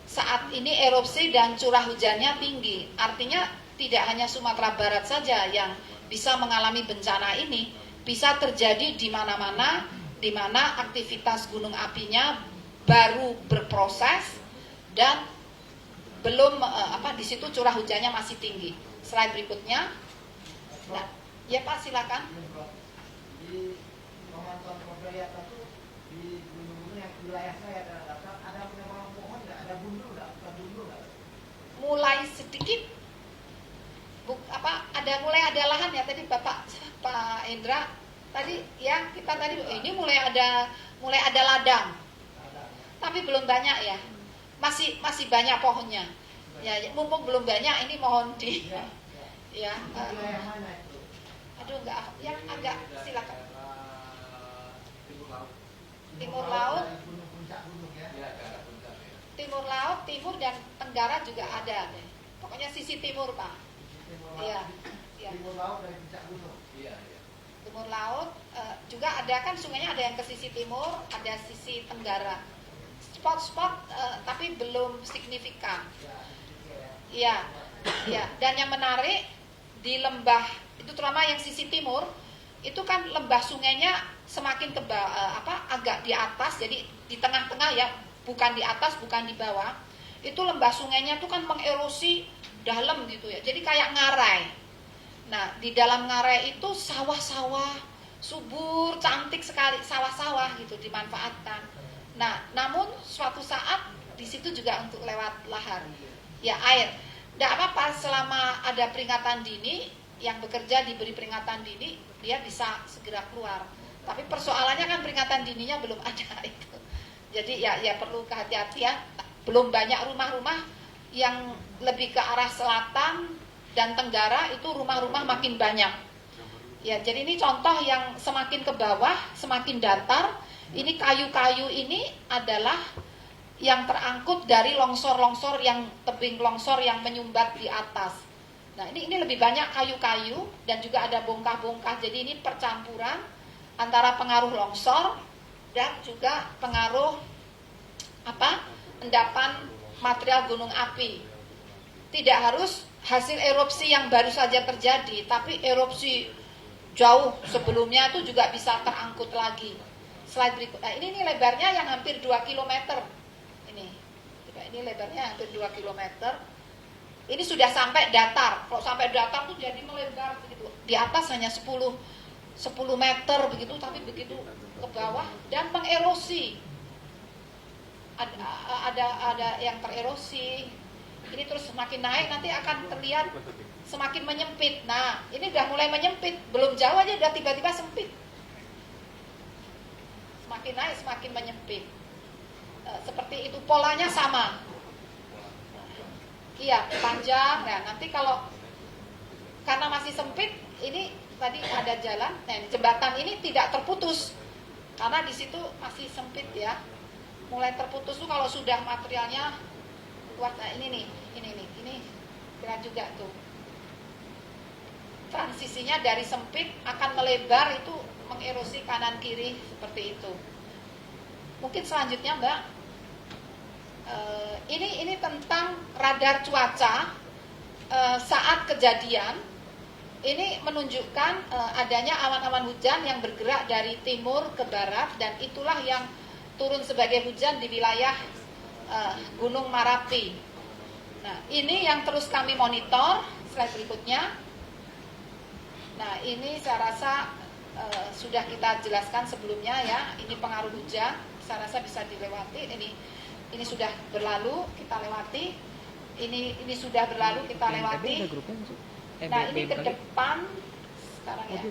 saat ini erupsi dan curah hujannya tinggi. Artinya tidak hanya Sumatera Barat saja yang bisa mengalami bencana ini, bisa terjadi di mana-mana, di mana aktivitas gunung apinya baru berproses dan belum di situ curah hujannya masih tinggi. Slide berikutnya. Nah, ya Pak silakan. Di pemantauan Prodaya itu di gunung-gunung yang wilayah saya ada penebangan pohon nggak? Ada gundul nggak? Mulai sedikit. Mulai ada lahan ya tadi Pak Indra tadi ya, kita tadi ini mulai ada ladang. Tapi belum banyak ya. Masih banyak pohonnya. Ya, mumpung belum banyak, ini mohon di ya. Wilayah mana itu? Aduh enggak, yang agak silakan. Timur Laut. Timur Laut, timur dan tenggara juga ada. Pokoknya sisi timur, Pak. Iya. Timur Laut dari puncak gunung. Iya. Timur Laut juga ada kan, sungainya ada yang ke sisi timur, ada sisi tenggara. Spot-spot tapi belum signifikan. Iya. Dan yang menarik di lembah itu, terutama yang sisi timur, itu kan lembah sungainya semakin agak di atas, jadi di tengah-tengah ya, bukan di atas, bukan di bawah. Itu lembah sungainya itu kan mengerosi dalam gitu ya. Jadi kayak ngarai. Nah, di dalam ngarai itu sawah-sawah subur, cantik sekali sawah-sawah gitu dimanfaatkan. Nah, namun suatu saat di situ juga untuk lewat lahar, ya air. Tidak apa-apa selama ada peringatan dini, yang bekerja diberi peringatan dini, dia bisa segera keluar. Tapi persoalannya kan peringatan dininya belum ada itu. Jadi ya perlu kehati-hatian. Belum banyak rumah-rumah yang lebih ke arah selatan dan tenggara, itu rumah-rumah makin banyak. Ya, jadi ini contoh yang semakin ke bawah, semakin datar. Ini kayu-kayu ini adalah yang terangkut dari longsor-longsor yang tebing longsor yang menyumbat di atas. Nah, ini lebih banyak kayu-kayu dan juga ada bongkah-bongkah. Jadi ini percampuran antara pengaruh longsor dan juga pengaruh endapan material gunung api. tidak harus hasil erupsi yang baru saja terjadi, tapi erupsi jauh sebelumnya itu juga bisa terangkut lagi. Slide berikut. Nah, ini lebarnya yang hampir 2 km. Ini lebarnya hampir 2 km. Ini sudah sampai datar. Kalau sampai datar tuh jadi melebar begitu. Di atas hanya 10 meter begitu, tapi begitu ke bawah dan mengerosi. Ada yang tererosi. Ini terus semakin naik, nanti akan terlihat semakin menyempit. Nah, ini udah mulai menyempit, belum jauh aja udah tiba-tiba sempit. Semakin naik, semakin menyempit. Seperti itu, polanya sama. Iya, panjang. Nah, nanti kalau karena masih sempit, ini tadi ada jalan, nah jembatan ini tidak terputus karena di situ masih sempit ya. Mulai terputus tuh kalau sudah materialnya kuat. Nah, ini kira juga tuh. Transisinya dari sempit akan melebar, itu mengerosi kanan kiri seperti itu. Mungkin selanjutnya Mbak, ini tentang radar cuaca saat kejadian. Ini menunjukkan adanya awan-awan hujan yang bergerak dari timur ke barat, dan itulah yang turun sebagai hujan di wilayah Gunung Merapi. Nah, ini yang terus kami monitor. Slide berikutnya. Nah, ini saya rasa sudah kita jelaskan sebelumnya ya. Ini pengaruh hujan, saya rasa bisa dilewati. Ini sudah berlalu, kita lewati. Ini sudah berlalu, kita lewati. Nah, ini ke depan sekarang ya.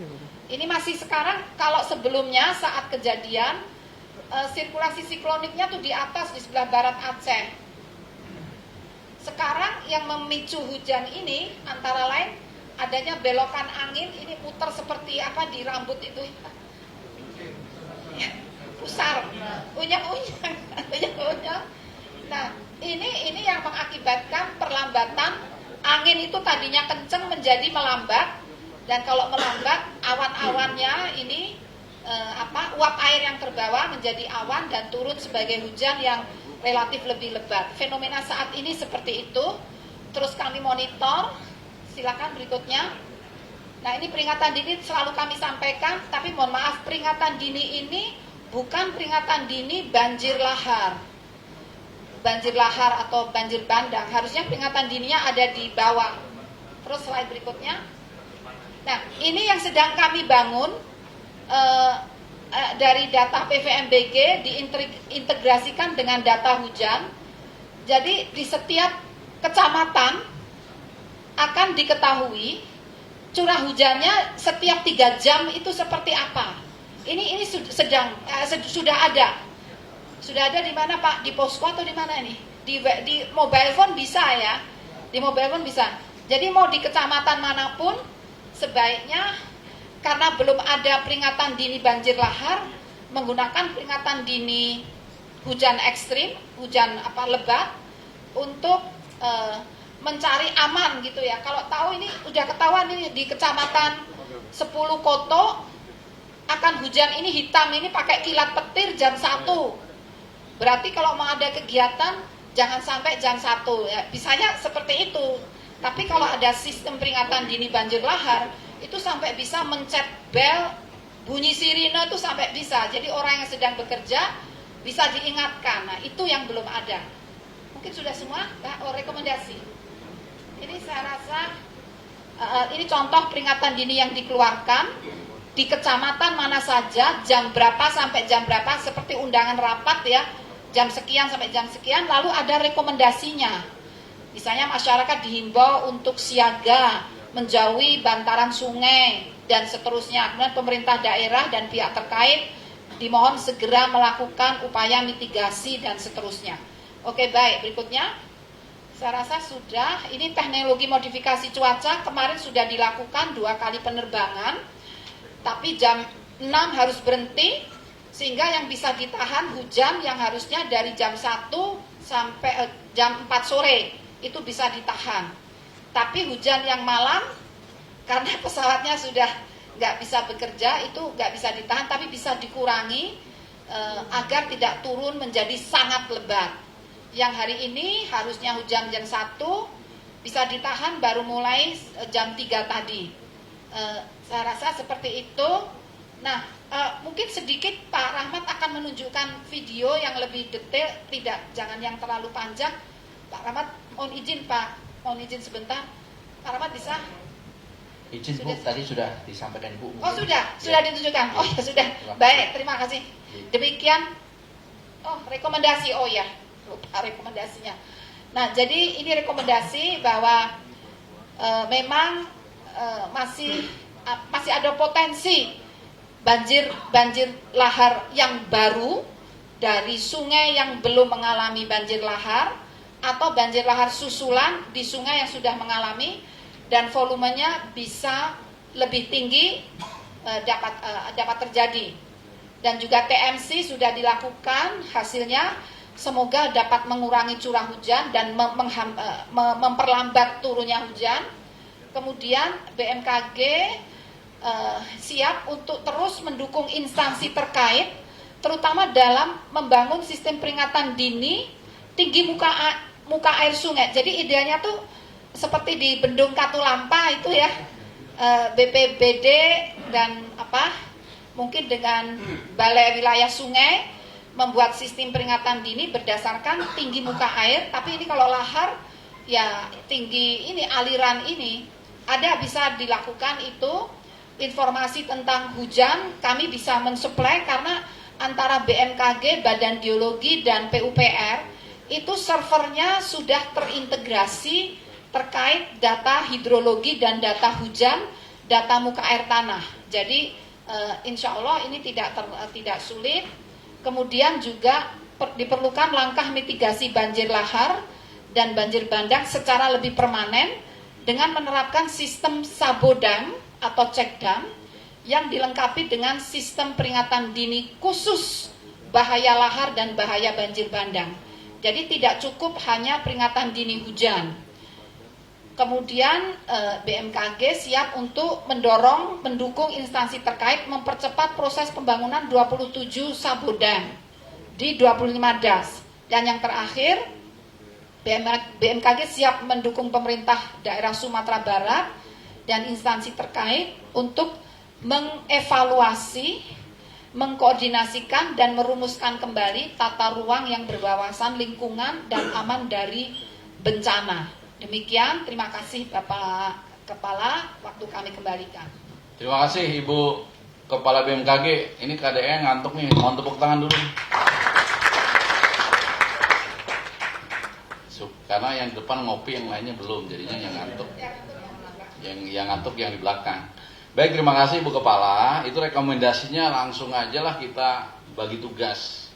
Ini masih sekarang. Kalau sebelumnya saat kejadian sirkulasi sikloniknya tuh di atas, di sebelah barat Aceh. Sekarang yang memicu hujan ini antara lain adanya belokan angin. Ini putar seperti apa di rambut itu, pusar, unyang. Nah, ini yang mengakibatkan perlambatan angin. Itu tadinya kenceng menjadi melambat, dan kalau melambat awan-awannya ini uap air yang terbawa menjadi awan dan turun sebagai hujan yang relatif lebih lebat. Fenomena saat ini seperti itu. Terus kami monitor. Silakan berikutnya. Nah, ini peringatan dini selalu kami sampaikan, tapi mohon maaf, peringatan dini ini bukan peringatan dini banjir lahar. Banjir lahar atau banjir bandang. Harusnya peringatan dininya ada di bawah. Terus slide berikutnya. Nah, ini yang sedang kami bangun dari data PVMBG, diintegrasikan dengan data hujan. Jadi di setiap kecamatan akan diketahui curah hujannya setiap 3 jam itu seperti apa. Ini sudah ada. Sudah ada di mana Pak? Di posko atau di mana ini? Di mobile phone bisa ya. Di mobile phone bisa. Jadi mau di kecamatan manapun sebaiknya, karena belum ada peringatan dini banjir lahar, menggunakan peringatan dini hujan ekstrim, hujan lebat, untuk mencari aman gitu ya. Kalau tahu ini udah ketahuan ini di kecamatan 10 Koto akan hujan ini hitam, ini pakai kilat petir jam 1. Berarti kalau mau ada kegiatan jangan sampai jam 1 ya. Bisanya seperti itu. Tapi kalau ada sistem peringatan dini banjir lahar, itu sampai bisa mencet bel, bunyi sirine itu sampai bisa. Jadi orang yang sedang bekerja bisa diingatkan. Nah, itu yang belum ada. Mungkin sudah semua rekomendasi. Ini saya rasa ini contoh peringatan dini yang dikeluarkan di kecamatan mana saja, jam berapa sampai jam berapa, seperti undangan rapat ya, jam sekian sampai jam sekian, lalu ada rekomendasinya. Misalnya masyarakat dihimbau untuk siaga, menjauhi bantaran sungai, dan seterusnya. Kemudian pemerintah daerah dan pihak terkait dimohon segera melakukan upaya mitigasi dan seterusnya. Oke, baik, berikutnya. Saya rasa sudah. Ini teknologi modifikasi cuaca kemarin sudah dilakukan 2 kali penerbangan, tapi jam 6 harus berhenti, sehingga yang bisa ditahan hujan yang harusnya dari jam 1 sampai jam 4 sore itu bisa ditahan. Tapi hujan yang malam, karena pesawatnya sudah nggak bisa bekerja, itu nggak bisa ditahan, tapi bisa dikurangi agar tidak turun menjadi sangat lebat. Yang hari ini harusnya hujan jam 1, bisa ditahan baru mulai jam 3 tadi. Saya rasa seperti itu. Nah, mungkin sedikit Pak Rahmat akan menunjukkan video yang lebih detail, jangan yang terlalu panjang. Pak Rahmat, mohon izin Pak, mohon izin sebentar. Pak Rahmat bisa? Izin Bu, tadi sudah disampaikan Bu. Oh sudah ditunjukkan. Oh ya sudah. Baik, terima kasih. Demikian. Oh rekomendasi, oh ya lupa rekomendasinya. Nah jadi ini rekomendasi bahwa memang masih ada potensi banjir lahar yang baru dari sungai yang belum mengalami banjir lahar atau banjir lahar susulan di sungai yang sudah mengalami, dan volumenya bisa lebih tinggi dapat terjadi. Dan juga TMC sudah dilakukan, hasilnya semoga dapat mengurangi curah hujan dan memperlambat turunnya hujan. Kemudian BMKG siap untuk terus mendukung instansi terkait, terutama dalam membangun sistem peringatan dini tinggi muka air sungai. Jadi idealnya tuh seperti di Bendung Katulampa itu ya, BPBD dan mungkin dengan balai wilayah sungai membuat sistem peringatan dini berdasarkan tinggi muka air. Tapi ini kalau lahar ya tinggi ini, aliran ini ada, bisa dilakukan itu. Informasi tentang hujan kami bisa mensuplai karena antara BMKG, Badan Geologi dan PUPR itu servernya sudah terintegrasi terkait data hidrologi dan data hujan, data muka air tanah. Jadi insya Allah ini tidak sulit. Kemudian juga diperlukan langkah mitigasi banjir lahar dan banjir bandang secara lebih permanen dengan menerapkan sistem sabodam atau check dam yang dilengkapi dengan sistem peringatan dini khusus bahaya lahar dan bahaya banjir bandang. Jadi tidak cukup hanya peringatan dini hujan. Kemudian BMKG siap untuk mendukung instansi terkait mempercepat proses pembangunan 27 sabodam di 25 das. Dan yang terakhir, BMKG siap mendukung pemerintah daerah Sumatera Barat dan instansi terkait untuk mengevaluasi, mengkoordinasikan dan merumuskan kembali tata ruang yang berwawasan lingkungan dan aman dari bencana. Demikian, terima kasih Bapak Kepala, waktu kami kembalikan. Terima kasih Ibu Kepala BMKG. Ini KDE ngantuk nih, mohon tepuk tangan dulu. Karena yang depan ngopi, yang lainnya belum, jadinya yang ngantuk. Yang ngantuk yang di belakang. Baik, terima kasih Ibu Kepala. Itu rekomendasinya, langsung aja lah kita bagi tugas.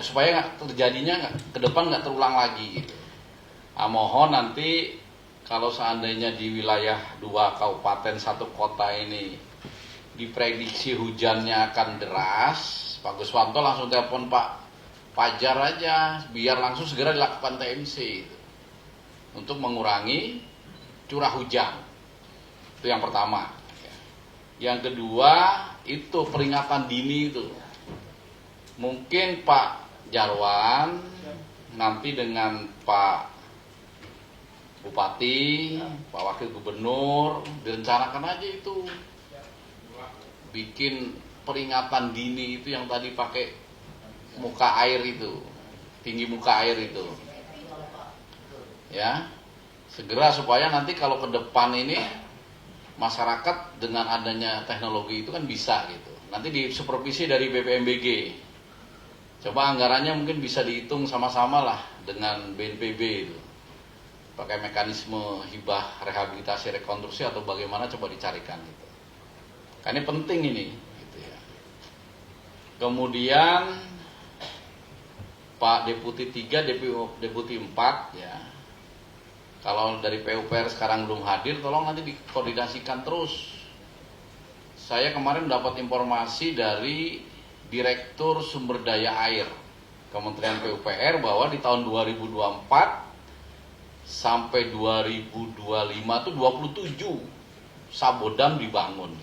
Supaya terjadinya ke depan nggak terulang lagi gitu. Mohon nanti kalau seandainya di wilayah 2 kabupaten 1 kota ini diprediksi hujannya akan deras, Pak Guswanto langsung telepon Pak Fajar aja biar langsung segera dilakukan TMC gitu, untuk mengurangi curah hujan. Itu yang pertama. Yang kedua itu peringatan dini itu. Mungkin Pak Jarwan nanti dengan Pak Bupati, Pak Wakil Gubernur direncanakan aja itu bikin peringatan dini itu yang tadi pakai muka air itu, tinggi muka air itu, ya segera supaya nanti kalau ke depan ini masyarakat dengan adanya teknologi itu kan bisa gitu. Nanti disupervisi dari BPMBG. Coba anggarannya mungkin bisa dihitung sama-sama lah dengan BNPB itu. Pakai mekanisme hibah rehabilitasi rekonstruksi atau bagaimana, coba dicarikan gitu. Karena ini penting ini gitu ya. Kemudian Pak Deputi 3, Deputi 4 ya. Kalau dari PUPR sekarang belum hadir, tolong nanti dikoordinasikan terus. Saya kemarin dapat informasi dari Direktur Sumber Daya Air Kementerian PUPR bahwa di tahun 2024 sampai 2025 itu 27 sabodam dibangun.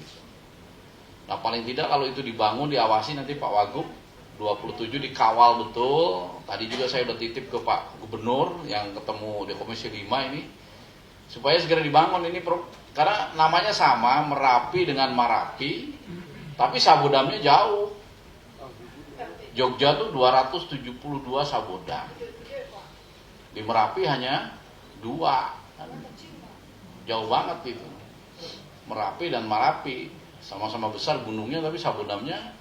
Nah paling tidak kalau itu dibangun, diawasi nanti Pak Wagub 27 dikawal betul. Tadi juga saya udah titip ke Pak Gubernur yang ketemu di Komisi 5 ini supaya segera dibangun ini, karena namanya sama, Merapi dengan Marapi, tapi sabodamnya jauh. Jogja tuh 272 sabodam, di Merapi hanya 2, jauh banget itu. Merapi dan Marapi sama-sama besar gunungnya, tapi sabodamnya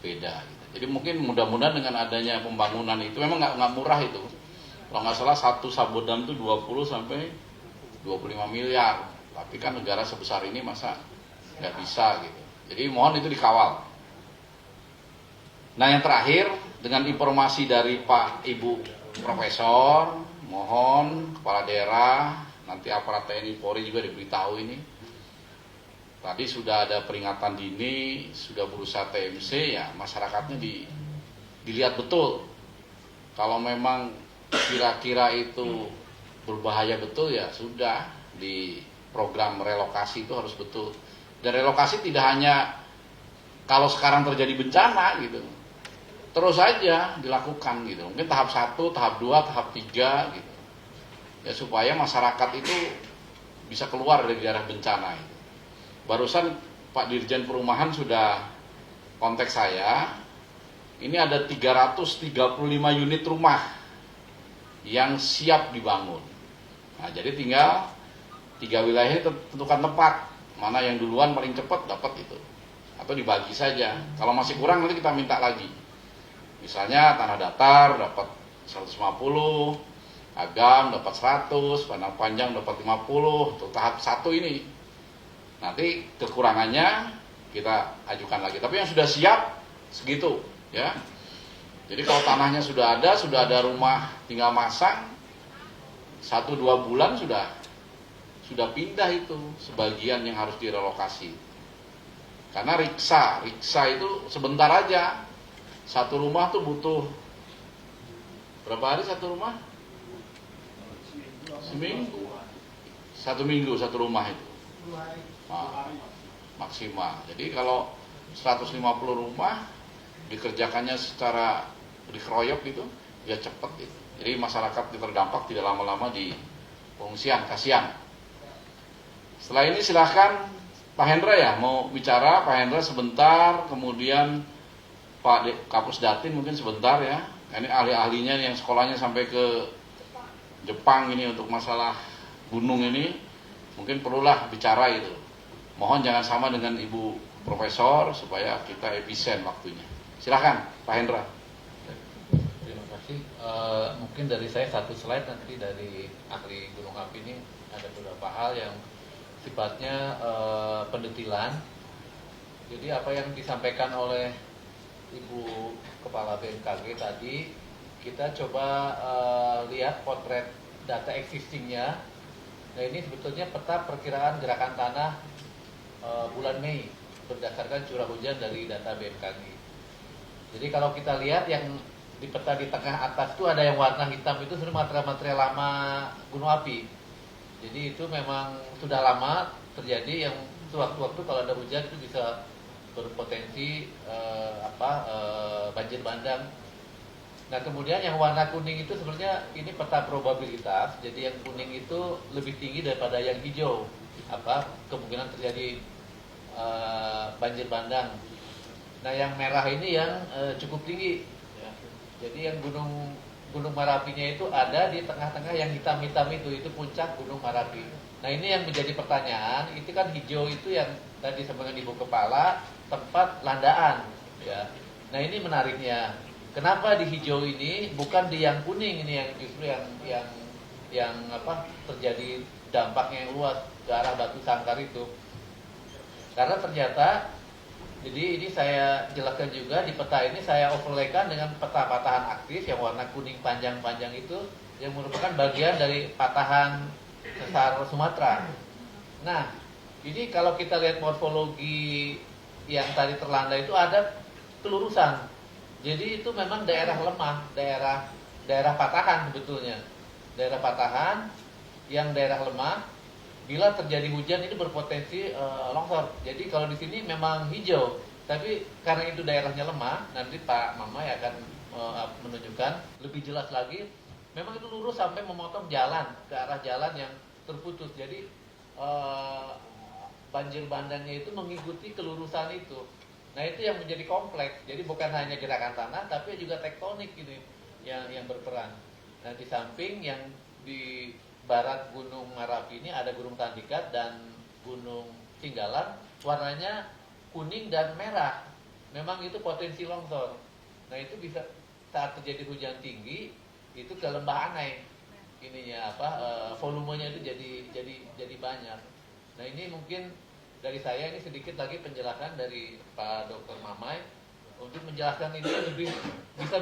beda gitu. Jadi mungkin mudah-mudahan dengan adanya pembangunan itu, memang nggak murah itu. Kalau nggak salah satu sabodam itu 20 sampai 25 miliar. Tapi kan negara sebesar ini masa nggak bisa gitu. Jadi mohon itu dikawal. Nah yang terakhir, dengan informasi dari Pak Ibu Profesor, mohon kepala daerah, nanti aparat TNI Polri juga diberitahu ini. Tadi sudah ada peringatan dini, sudah berusaha TMC, ya masyarakatnya dilihat betul. Kalau memang kira-kira itu berbahaya betul, ya sudah, di program relokasi itu harus betul. Dan relokasi tidak hanya kalau sekarang terjadi bencana gitu, terus saja dilakukan gitu. Mungkin tahap 1, tahap 2, tahap 3 gitu. Ya supaya masyarakat itu bisa keluar dari daerah bencana itu. Barusan Pak Dirjen Perumahan sudah kontak saya. Ini ada 335 unit rumah yang siap dibangun. Nah, jadi tinggal 3 wilayah ini tentukan tempat, mana yang duluan paling cepat dapat itu. Atau dibagi saja. Kalau masih kurang nanti kita minta lagi. Misalnya Tanah Datar dapat 150, Agam dapat 100, Padang Panjang dapat 50, untuk tahap 1 ini. Nanti kekurangannya kita ajukan lagi. Tapi yang sudah siap segitu, ya. Jadi kalau tanahnya sudah ada rumah tinggal masang, 1-2 bulan sudah pindah itu sebagian yang harus direlokasi. Karena riksa itu sebentar aja. Satu rumah tuh butuh berapa hari satu rumah? Seminggu. 1 minggu satu rumah itu. Nah, maksimal. Jadi kalau 150 rumah dikerjakannya secara dikeroyok gitu, ya cepet gitu. Jadi masyarakat terdampak tidak lama-lama di pengungsian, kasihan. Setelah ini silahkan Pak Hendra ya mau bicara, Pak Hendra sebentar, kemudian Pak Kapus Datin mungkin sebentar ya. Ini ahli-ahlinya yang sekolahnya sampai ke Jepang ini untuk masalah gunung ini, mungkin perlulah bicara itu. Mohon jangan sama dengan Ibu Profesor supaya kita efisien waktunya. Silakan Pak Hendra. Terima kasih. Mungkin dari saya satu slide, nanti dari ahli gunung api ini ada beberapa hal yang sifatnya pendetilan. Jadi apa yang disampaikan oleh Ibu Kepala BMKG tadi, kita coba lihat potret data existingnya. Nah ini sebetulnya peta perkiraan gerakan tanah bulan Mei berdasarkan curah hujan dari data BMKG. Jadi kalau kita lihat yang di peta di tengah atas itu ada yang warna hitam, itu sebenarnya material-material lama gunung api. Jadi itu memang sudah lama terjadi, yang waktu-waktu kalau ada hujan itu bisa berpotensi banjir bandang. Nah kemudian yang warna kuning itu sebenarnya ini peta probabilitas. Jadi yang kuning itu lebih tinggi daripada yang hijau, kemungkinan terjadi banjir bandang. Nah yang merah ini yang cukup tinggi. Ya. Jadi yang Gunung Merapinya itu ada di tengah-tengah, yang hitam-hitam itu puncak Gunung Merapi. Nah ini yang menjadi pertanyaan, itu kan hijau itu yang tadi disampaikan Ibu Kepala, tempat landaan. Ya. Nah ini menariknya, kenapa di hijau ini bukan di yang kuning ini yang justru yang terjadi dampaknya yang luas ke arah Batu Sangkar itu? Karena ternyata, jadi ini saya jelaskan juga, di peta ini saya overlaykan dengan peta patahan aktif yang warna kuning panjang-panjang itu, yang merupakan bagian dari patahan sesar Sumatera. Nah, ini kalau kita lihat morfologi yang tadi terlanda itu ada kelurusan. Jadi itu memang daerah lemah, daerah patahan sebetulnya. Daerah patahan yang daerah lemah, bila terjadi hujan ini berpotensi longsor. Jadi kalau di sini memang hijau. Tapi karena itu daerahnya lemah, nanti Pak Mamai akan menunjukkan lebih jelas lagi. Memang itu lurus sampai memotong jalan ke arah jalan yang terputus. Jadi banjir bandangnya itu mengikuti kelurusan itu. Nah itu yang menjadi kompleks. Jadi bukan hanya gerakan tanah, tapi juga tektonik ini yang berperan. Nah di samping yang di barat Gunung Merapi ini ada Gunung Tandikat dan Gunung Singgalang, warnanya kuning dan merah. Memang itu potensi longsor. Nah itu bisa saat terjadi hujan tinggi itu ke Lembah Anai ininya volumenya itu jadi banyak. Nah ini mungkin dari saya ini sedikit lagi penjelasan dari Pak Dr. Mamai untuk menjelaskan ini lebih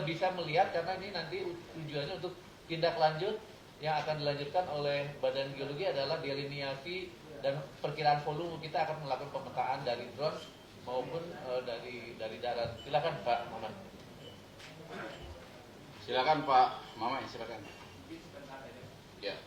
bisa melihat, karena ini nanti tujuannya untuk tindak lanjut yang akan dilanjutkan oleh Badan Geologi adalah delineasi dan perkiraan volume. Kita akan melakukan pemetaan dari drone maupun dari darat. Silakan Pak Mamai. Silakan Pak Mamai, silakan. Ya.